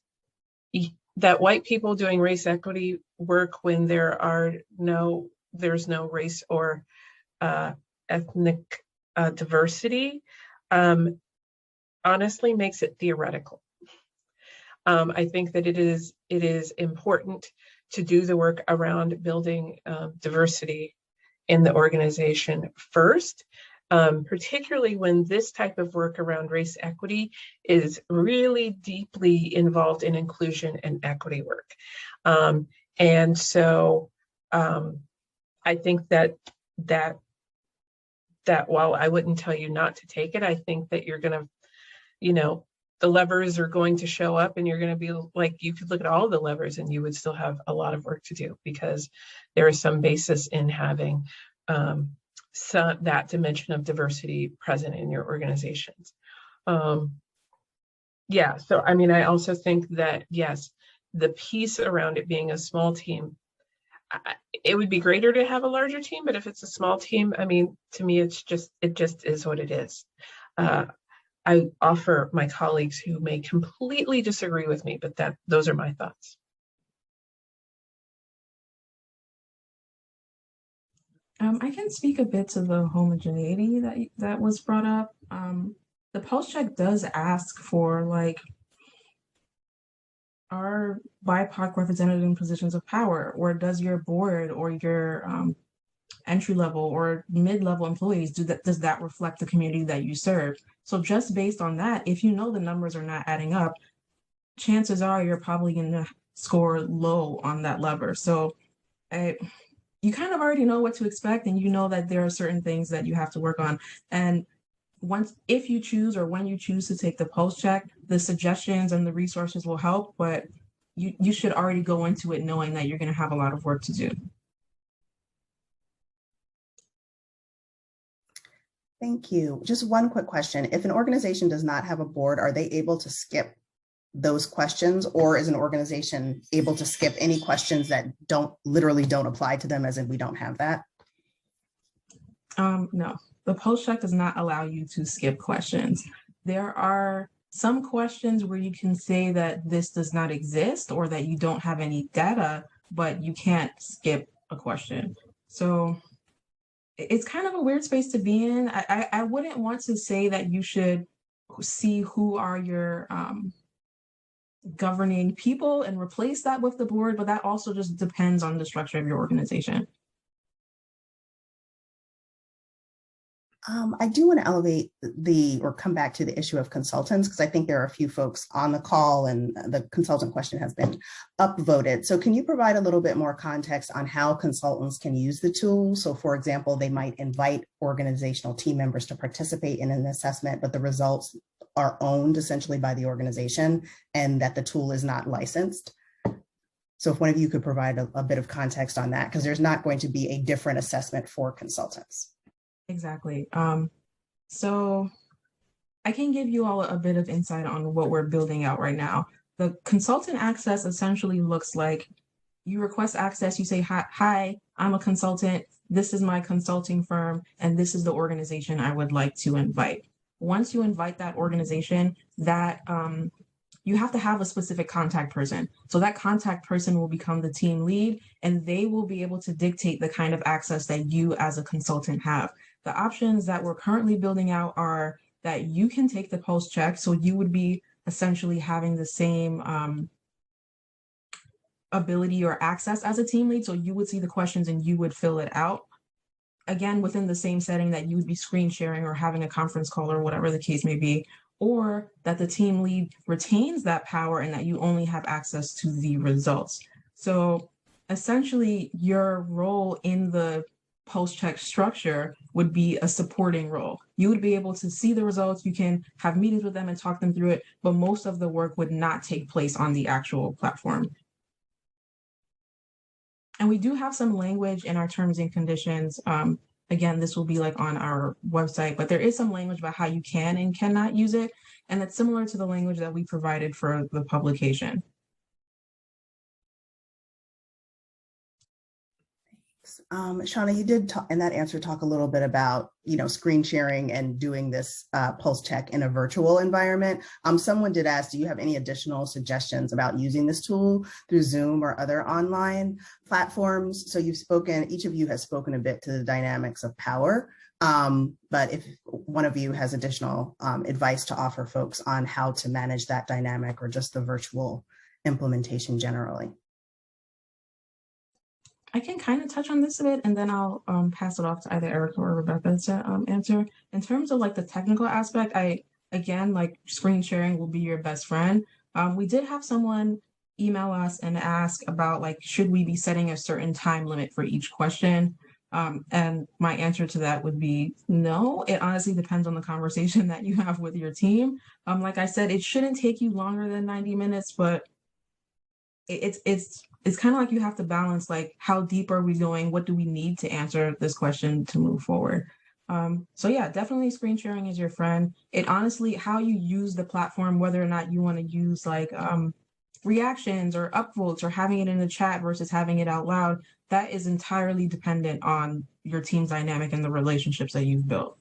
that white people doing race equity work when there's no race or ethnic diversity, honestly makes it theoretical. I think that it is important to do the work around building diversity in the organization first, particularly when this type of work around race equity is really deeply involved in inclusion and equity work. And so I think that while I wouldn't tell you not to take it, I think that you're going to, the levers are going to show up and you're going to be like, you could look at all the levers and you would still have a lot of work to do, because there is some basis in having that dimension of diversity present in your organizations. Yeah, so I mean, I also think that, yes, the piece around it being a small team, it would be greater to have a larger team, but if it's a small team, I mean, to me, it just is what it is. I offer my colleagues who may completely disagree with me, but those are my thoughts. I can speak a bit to the homogeneity that was brought up. The pulse check does ask for, like, are BIPOC represented in positions of power, or does your board or your entry level or mid-level employees does that reflect the community that you serve? So just based on that, if you know the numbers are not adding up, chances are you're probably going to score low on that lever. So you kind of already know what to expect, and you know that there are certain things that you have to work on. And if you choose, or when you choose to take the pulse check, the suggestions and the resources will help, but you should already go into it knowing that you're going to have a lot of work to do. Thank you. Just one quick question. If an organization does not have a board, are they able to skip those questions, or is an organization able to skip any questions that literally don't apply to them, as in we don't have that? No, the pulse check does not allow you to skip questions. There are some questions where you can say that this does not exist or that you don't have any data, but you can't skip a question. So it's kind of a weird space to be in. I wouldn't want to say that you should see who are your governing people and replace that with the board, but that also just depends on the structure of your organization. I do want to elevate or come back to the issue of consultants, because I think there are a few folks on the call and the consultant question has been upvoted. So can you provide a little bit more context on how consultants can use the tool? So for example, they might invite organizational team members to participate in an assessment, but the results are owned essentially by the organization and that the tool is not licensed. So if one of you could provide a bit of context on that, because there's not going to be a different assessment for consultants. Exactly. So I can give you all a bit of insight on what we're building out right now. The consultant access essentially looks like you request access, you say, hi, I'm a consultant, this is my consulting firm, and this is the organization I would like to invite. Once you invite that organization, that you have to have a specific contact person. So that contact person will become the team lead, and they will be able to dictate the kind of access that you as a consultant have. The options that we're currently building out are that you can take the pulse check. So you would be essentially having the same ability or access as a team lead. So you would see the questions and you would fill it out. Again, within the same setting that you would be screen sharing or having a conference call or whatever the case may be, or that the team lead retains that power and that you only have access to the results. So essentially your role in the pulse check structure would be a supporting role. You would be able to see the results, you can have meetings with them and talk them through it, but most of the work would not take place on the actual platform. And we do have some language in our terms and conditions. Again, this will be like on our website, but there is some language about how you can and cannot use it. And it's similar to the language that we provided for the publication. Seana, you did in that answer talk a little bit about, screen sharing and doing this pulse check in a virtual environment. Someone did ask, do you have any additional suggestions about using this tool through Zoom or other online platforms? So each of you has spoken a bit to the dynamics of power, but if one of you has additional advice to offer folks on how to manage that dynamic or just the virtual implementation generally. I can kind of touch on this a bit, and then I'll pass it off to either Ericka or Rebekah to answer. In terms of like the technical aspect, again, like screen sharing will be your best friend. We did have someone email us and ask about like, should we be setting a certain time limit for each question? And my answer to that would be no. It honestly depends on the conversation that you have with your team. Like I said, it shouldn't take you longer than 90 minutes, but it's kind of like you have to balance like how deep are we going? What do we need to answer this question to move forward? So yeah, definitely screen sharing is your friend. It honestly, how you use the platform, whether or not you want to use like reactions or upvotes or having it in the chat versus having it out loud, that is entirely dependent on your team's dynamic and the relationships that you've built.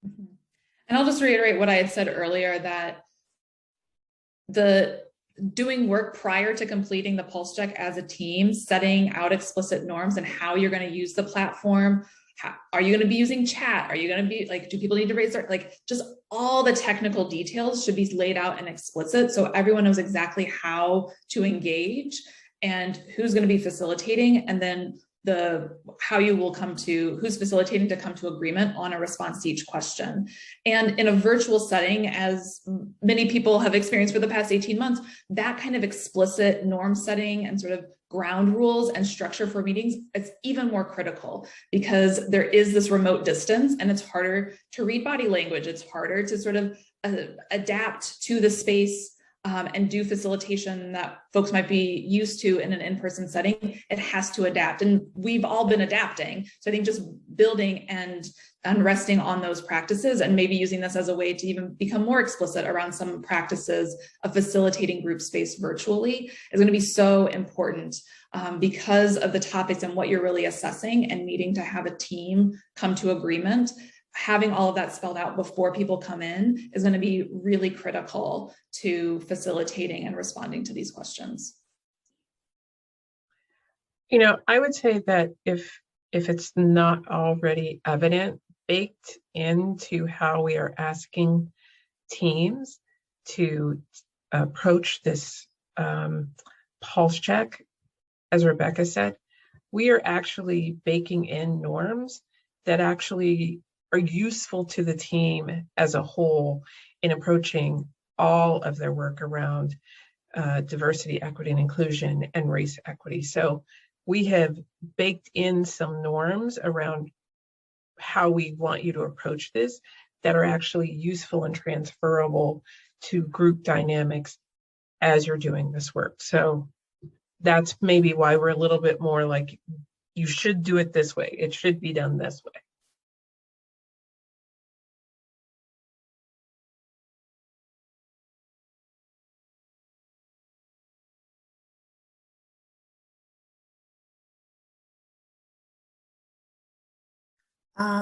And I'll just reiterate what I had said earlier, that the doing work prior to completing the pulse check as a team, setting out explicit norms and how you're going to use the platform. Are you going to be using chat? Are you going to be like, do people need to raise their, like, just all the technical details should be laid out and explicit so everyone knows exactly how to engage and who's going to be facilitating, and then how you will come to, who's facilitating to come to agreement on a response to each question. And in a virtual setting, as many people have experienced for the past 18 months, that kind of explicit norm setting and sort of ground rules and structure for meetings, it's even more critical because there is this remote distance and it's harder to read body language. It's harder to sort of adapt to the space and do facilitation that folks might be used to in an in-person setting. It has to adapt, and we've all been adapting. So I think just building and resting on those practices and maybe using this as a way to even become more explicit around some practices of facilitating group space virtually is going to be so important because of the topics and what you're really assessing and needing to have a team come to agreement. Having all of that spelled out before people come in is going to be really critical to facilitating and responding to these questions. I would say that if it's not already evident, baked into how we are asking teams to approach this pulse check, as Rebekah said, we are actually baking in norms that actually are useful to the team as a whole in approaching all of their work around diversity, equity, and inclusion, and race equity. So we have baked in some norms around how we want you to approach this that are actually useful and transferable to group dynamics as you're doing this work. So that's maybe why we're a little bit more like, you should do it this way. It should be done this way.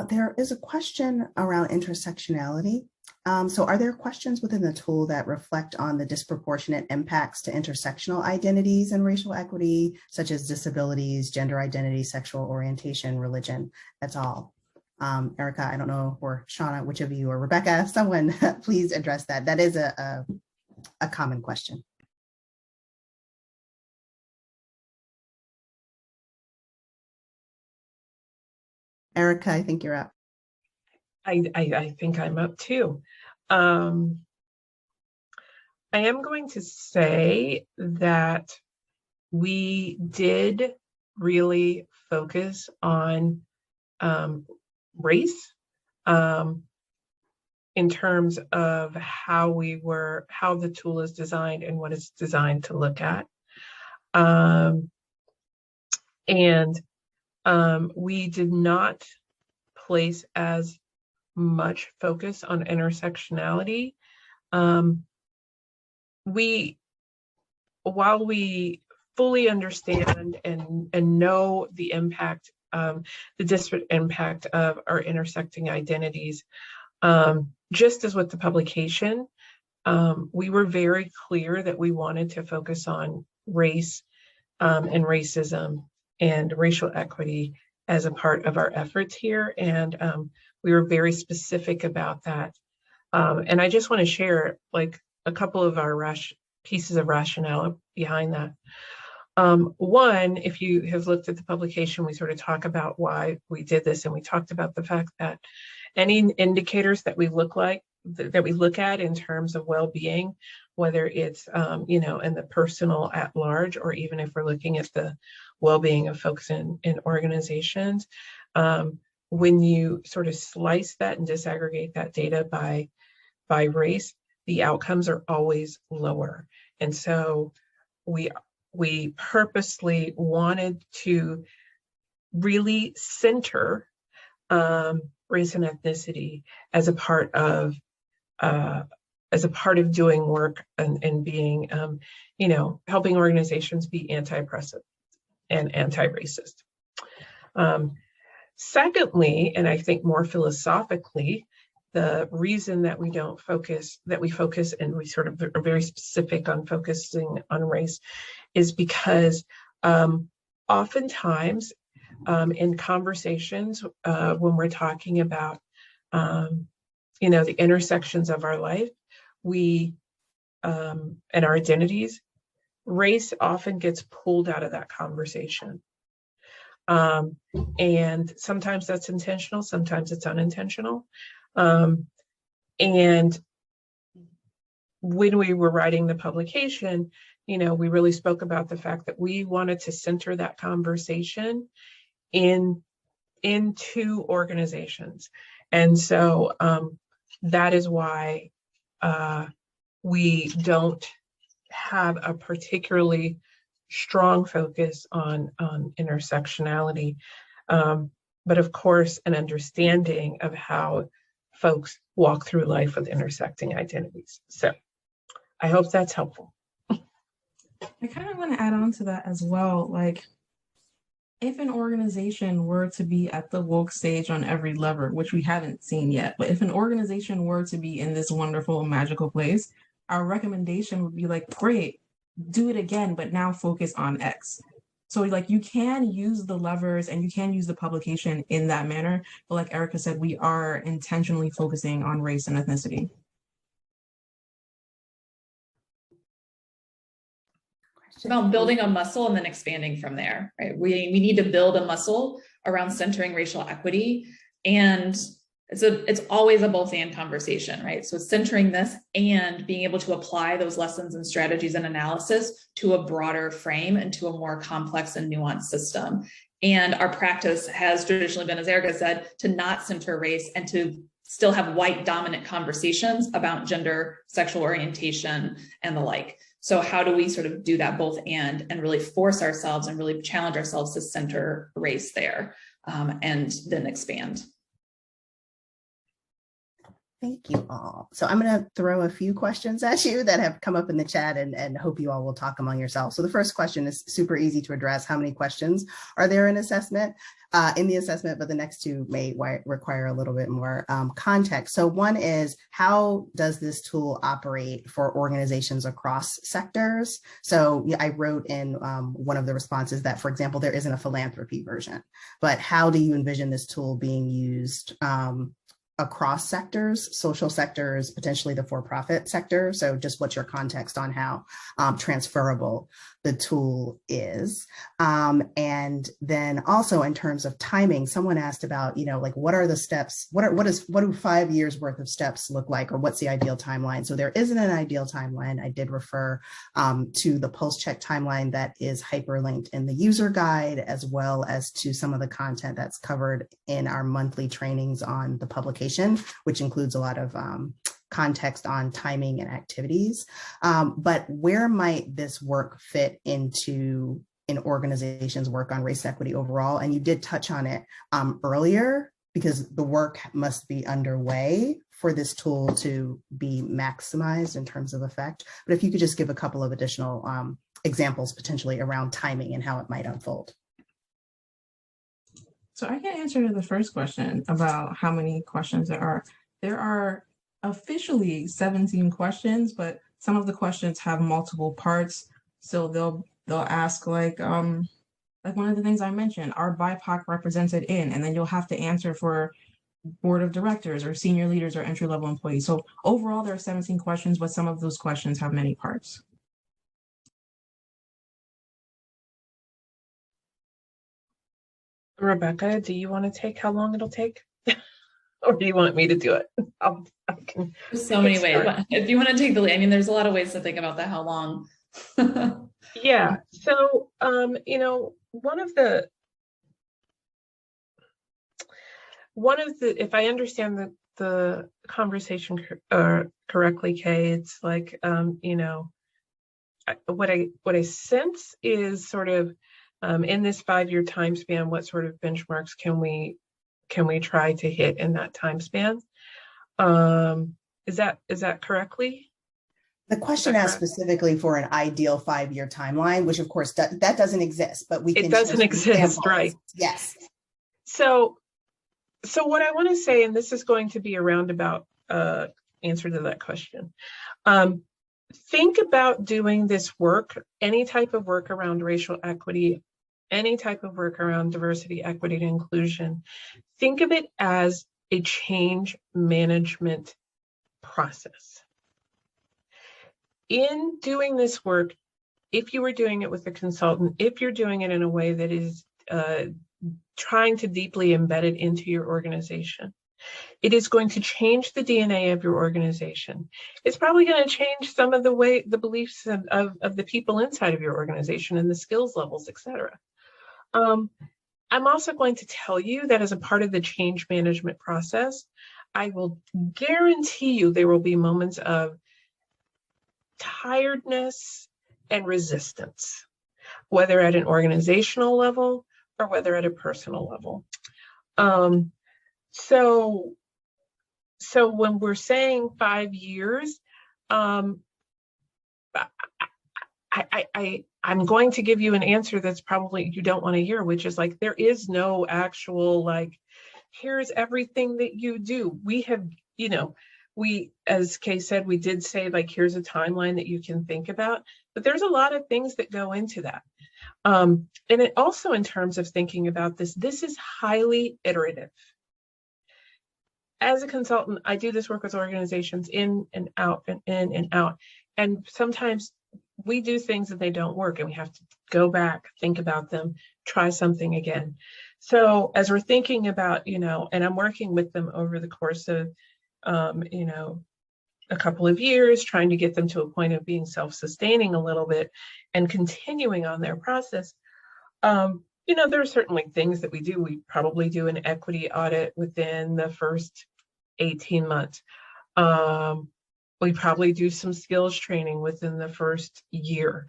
There is a question around intersectionality. So are there questions within the tool that reflect on the disproportionate impacts to intersectional identities and racial equity, such as disabilities, gender identity, sexual orientation, religion? That's all. Ericka, I don't know, or Seana, which of you, or Rebekah, someone please address that. That is a common question. Ericka, I think you're up. I think I'm up too. I am going to say that we did really focus on race in terms of how the tool is designed and what it's designed to look at. We did not place as much focus on intersectionality. While we fully understand and know the impact, the disparate impact of our intersecting identities, just as with the publication, we were very clear that we wanted to focus on race and racism and racial equity as a part of our efforts here. And we were very specific about that. And I just want to share like a couple of our pieces of rationale behind that. One, if you have looked at the publication, we sort of talk about why we did this, and we talked about the fact that any indicators that we look at in terms of well-being, whether it's in the personal at large, or even if we're looking at the well-being of folks in organizations, when you sort of slice that and disaggregate that data by race, the outcomes are always lower. And so we purposely wanted to really center race and ethnicity as a part of doing work and being, helping organizations be anti-oppressive and anti-racist. Secondly, and I think more philosophically, the reason that we focus and we sort of are very specific on focusing on race is because oftentimes in conversations when we're talking about the intersections of our life, and our identities, race often gets pulled out of that conversation. And sometimes that's intentional, sometimes it's unintentional. And when we were writing the publication, we really spoke about the fact that we wanted to center that conversation into organizations. And so that is why we don't have a particularly strong focus on intersectionality, but of course, an understanding of how folks walk through life with intersecting identities. So I hope that's helpful. I kind of want to add on to that as well. Like, if an organization were to be at the woke stage on every lever, which we haven't seen yet, but if an organization were to be in this wonderful, magical place, our recommendation would be like, great, do it again, but now focus on X. So like you can use the levers and you can use the publication in that manner. But like Ericka said, we are intentionally focusing on race and ethnicity. It's about building a muscle and then expanding from there, right? We need to build a muscle around centering racial equity And it's always a both and conversation, right? So it's centering this and being able to apply those lessons and strategies and analysis to a broader frame and to a more complex and nuanced system. And our practice has traditionally been, as Ericka said, to not center race and to still have white dominant conversations about gender, sexual orientation, and the like. So how do we sort of do that both and really force ourselves and really challenge ourselves to center race there, and then expand? Thank you all. So I'm going to throw a few questions at you that have come up in the chat and hope you all will talk among yourselves. So the first question is super easy to address. How many questions are there in the assessment? But the next two may require a little bit more context. So one is, how does this tool operate for organizations across sectors? So I wrote in one of the responses that, for example, there isn't a philanthropy version, but how do you envision this tool being used across sectors, social sectors, potentially the for-profit sector? So just what's your context on how transferable the tool is? And then also in terms of timing, someone asked about, like, what are the steps? What do 5 years worth of steps look like, or what's the ideal timeline? So there isn't an ideal timeline. I did refer to the pulse check timeline that is hyperlinked in the user guide, as well as to some of the content that's covered in our monthly trainings on the publication, which includes a lot of context on timing and activities. But where might this work fit into an organization's work on race equity overall? And you did touch on it earlier, because the work must be underway for this tool to be maximized in terms of effect. But if you could just give a couple of additional examples potentially around timing and how it might unfold. So I can answer the first question about how many questions there are. There are officially 17 questions, but some of the questions have multiple parts. So they'll ask like one of the things I mentioned, are BIPOC represented in? And then you'll have to answer for board of directors or senior leaders or entry-level employees. So overall, there are 17 questions, but some of those questions have many parts. Rebekah, do you want to take how long it'll take? Or do you want me to do it? There's so many ways. If you want to take the lead, I mean, there's a lot of ways to think about that, how long. Yeah. So, one of the, if I understand the conversation correctly, Kay, it's like, what I sense is sort of in this 5-year time span, what sort of benchmarks can we try to hit in that time span? Is that correctly? The question asked specifically for an ideal 5-year timeline, which of course that doesn't exist, but we can. It doesn't exist, right? Yes. So what I want to say, and this is going to be a roundabout answer to that question. Think about doing this work, any type of work around racial equity, any type of work around diversity, equity, and inclusion. Think of it as a change management process. In doing this work, if you were doing it with a consultant, if you're doing it in a way that is trying to deeply embed it into your organization, it is going to change the DNA of your organization. It's probably going to change some of the beliefs of the people inside of your organization and the skills levels, et cetera. I'm also going to tell you that as a part of the change management process, I will guarantee you there will be moments of tiredness and resistance, whether at an organizational level or whether at a personal level. So when we're saying 5 years, I'm going to give you an answer that's probably you don't want to hear, which is like, there is no actual, like, here's everything that you do. We have, as Kay said, we did say, like, here's a timeline that you can think about, but there's a lot of things that go into that. And it also, in terms of thinking about this is highly iterative. As a consultant, I do this work with organizations in and out and in and out. And sometimes we do things and they don't work and we have to go back, think about them, try something again. So as we're thinking about, and I'm working with them over the course of, a couple of years, trying to get them to a point of being self-sustaining a little bit and continuing on their process. There are certainly things that we do. We probably do an equity audit within the first 18 months. We probably do some skills training within the first year.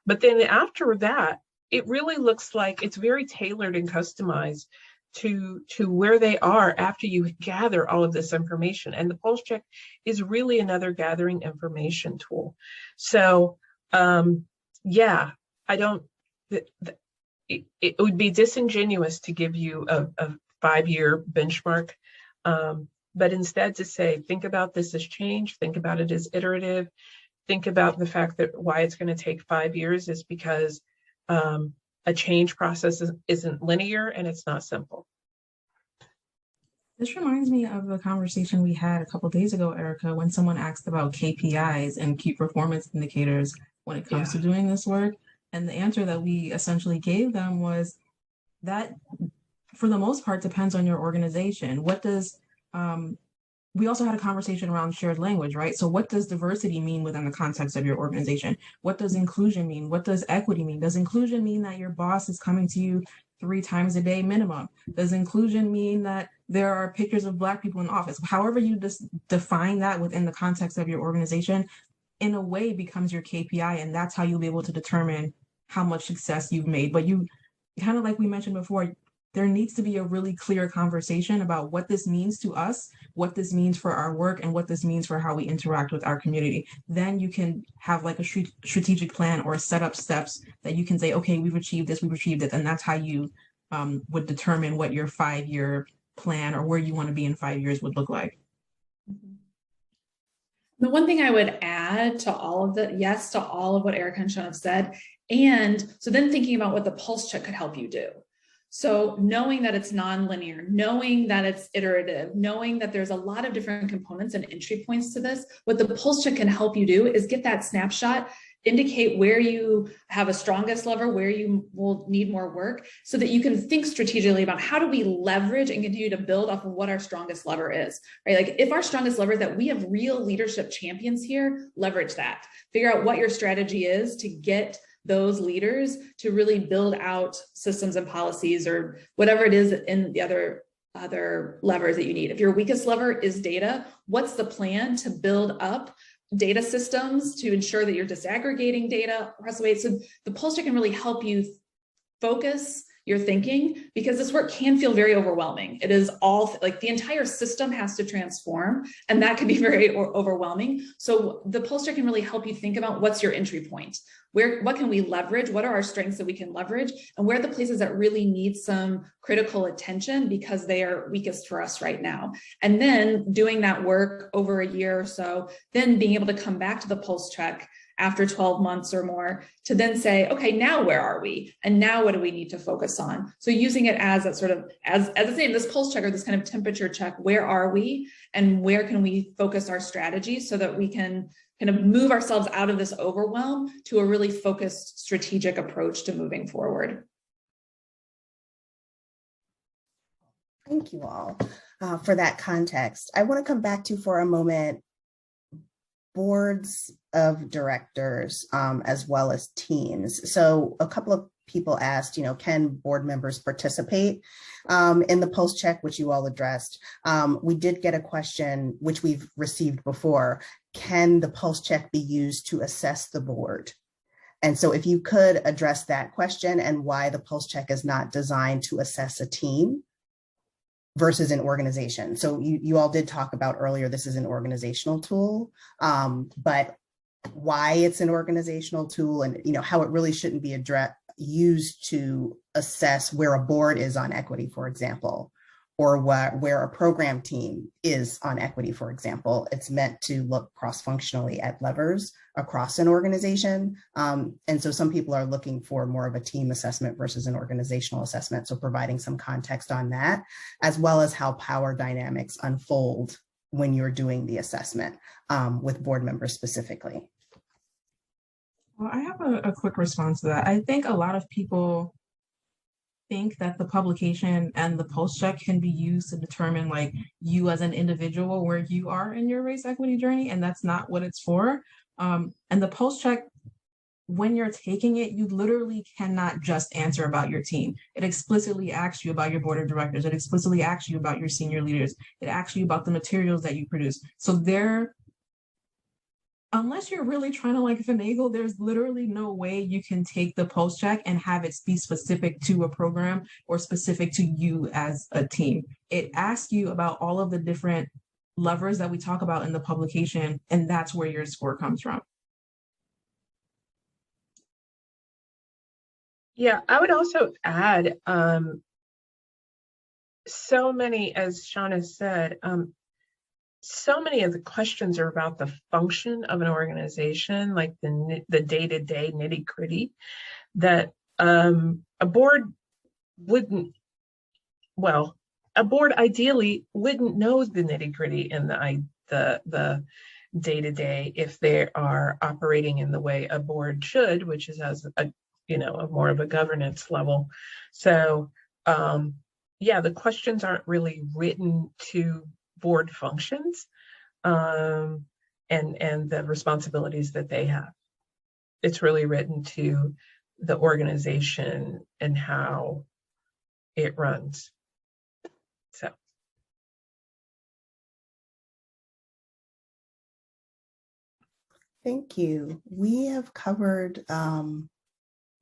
But then after that, it really looks like it's very tailored and customized to where they are after you gather all of this information. And the pulse check is really another gathering information tool. So yeah, I don't, it would be disingenuous to give you a 5-year benchmark, but instead to say, think about this as change, think about it as iterative, think about the fact that why it's going to take 5 years is because a change process isn't linear and it's not simple. This reminds me of a conversation we had a couple of days ago, Ericka, when someone asked about KPIs and key performance indicators when it comes to doing this work. And the answer that we essentially gave them was that, for the most part, depends on your organization. What does, we also had a conversation around shared language, right? So what does diversity mean within the context of your organization? What does inclusion mean? What does equity mean? Does inclusion mean that your boss is coming to you 3 times a day minimum? Does inclusion mean that there are pictures of Black people in office? However you just define that within the context of your organization, in a way becomes your KPI, and that's how you'll be able to determine how much success you've made. But you, kind of like we mentioned before, there needs to be a really clear conversation about what this means to us, what this means for our work, and what this means for how we interact with our community. Then you can have like a strategic plan or set up steps that you can say, okay, we've achieved this, we've achieved it. And that's how you would determine what your 5-year plan or where you want to be in 5 years would look like. The one thing I would add to all of the, yes, to all of what Ericka and Sean have said, and so then thinking about what the pulse check could help you do. So knowing that it's nonlinear, knowing that it's iterative, knowing that there's a lot of different components and entry points to this, what the pulse check can help you do is get that snapshot, indicate where you have a strongest lever, where you will need more work, so that you can think strategically about how do we leverage and continue to build off of what our strongest lever is, right? Like if our strongest lever is that we have real leadership champions here, leverage that. Figure out what your strategy is to get those leaders to really build out systems and policies or whatever it is in the other levers that you need. If your weakest lever is data, what's the plan to build up data systems to ensure that you're disaggregating data across the way? So the pulse check can really help you focus your thinking, because this work can feel very overwhelming. It is all like the entire system has to transform, and that can be very overwhelming. So the pulse check can really help you think about what's your entry point. What can we leverage? What are our strengths that we can leverage? And where are the places that really need some critical attention because they are weakest for us right now? And then doing that work over a year or so, then being able to come back to the pulse check after 12 months or more to then say, okay, now where are we? And now what do we need to focus on? So using it as a sort of, as the same, this pulse check or this kind of temperature check, where are we? And where can we focus our strategy so that we can kind of move ourselves out of this overwhelm to a really focused strategic approach to moving forward. Thank you all for that context. I want to come back to for a moment boards of directors as well as teams. So a couple of people asked, can board members participate in the pulse check, which you all addressed. We did get a question, which we've received before. Can the pulse check be used to assess the board? And so if you could address that question and why the pulse check is not designed to assess a team versus an organization. So you all did talk about earlier, this is an organizational tool, but why it's an organizational tool and how it really shouldn't be used to assess where a board is on equity, for example, or where a program team is on equity, for example. It's meant to look cross-functionally at levers across an organization. And so some people are looking for more of a team assessment versus an organizational assessment. So providing some context on that, as well as how power dynamics unfold when you're doing the assessment with board members specifically. Well, I have a quick response to that. I think a lot of people think that the publication and the post check can be used to determine like you as an individual where you are in your race equity journey, and that's not what it's for. And the post check, when you're taking it, you literally cannot just answer about your team. It explicitly asks you about your board of directors. It explicitly asks you about your senior leaders. It asks you about the materials that you produce. So unless you're really trying to like finagle, there's literally no way you can take the post check and have it be specific to a program or specific to you as a team. It asks you about all of the different levers that we talk about in the publication, and that's where your score comes from. Yeah, I would also add, so many, as Seana said, so many of the questions are about the function of an organization, like the day-to-day nitty-gritty, that a board ideally wouldn't know the nitty-gritty and the day-to-day if they are operating in the way a board should, which is as a more of a governance level. So yeah, the questions aren't really written to board functions and the responsibilities that they have. It's really written to the organization and how it runs. So. Thank you. We have covered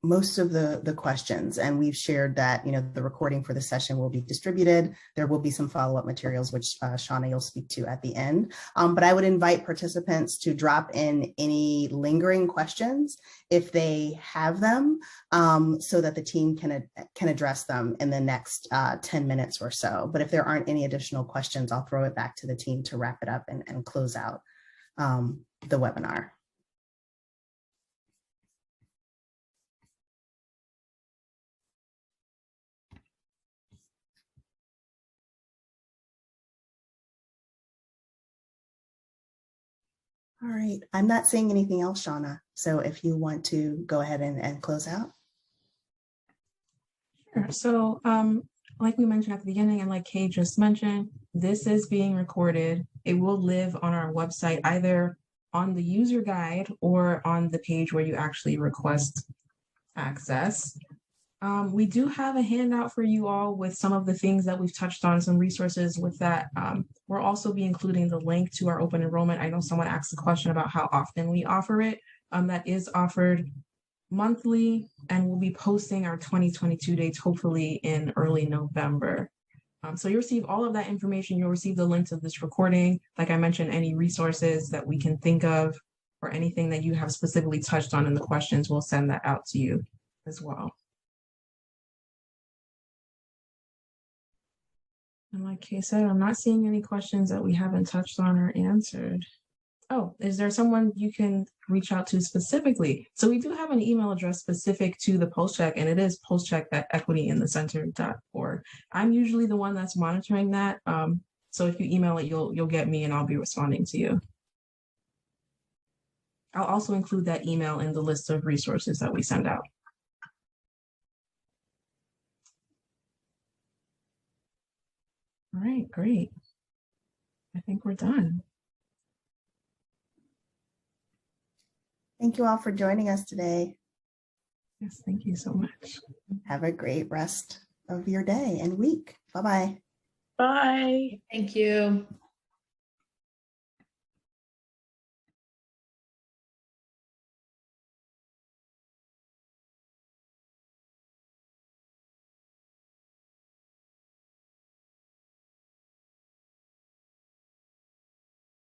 most of the questions, and we've shared that the recording for the session will be distributed. There will be some follow-up materials, which Seana, you'll speak to at the end. But I would invite participants to drop in any lingering questions if they have them, so that the team can address them in the next 10 minutes or so. But if there aren't any additional questions, I'll throw it back to the team to wrap it up and close out the webinar. All right, I'm not seeing anything else, Seana. So if you want to go ahead and close out. Sure. So like we mentioned at the beginning, and like Kay just mentioned, this is being recorded. It will live on our website, either on the user guide or on the page where you actually request access. We do have a handout for you all with some of the things that we've touched on, some resources with that. We'll also be including the link to our open enrollment. I know someone asked a question about how often we offer it. That is offered monthly, and we'll be posting our 2022 dates hopefully in early November. So you'll receive all of that information. You'll receive the links of this recording. Like I mentioned, any resources that we can think of or anything that you have specifically touched on in the questions, we'll send that out to you as well. And like Kay said, I'm not seeing any questions that we haven't touched on or answered. Oh, is there someone you can reach out to specifically? So we do have an email address specific to the post check, and it is postcheck@equityinthecenter.org. I'm usually the one that's monitoring that. So if you email it, you'll get me, and I'll be responding to you. I'll also include that email in the list of resources that we send out. All right, great. I think we're done. Thank you all for joining us today. Yes, thank you so much. Have a great rest of your day and week. Bye-bye. Bye. Thank you.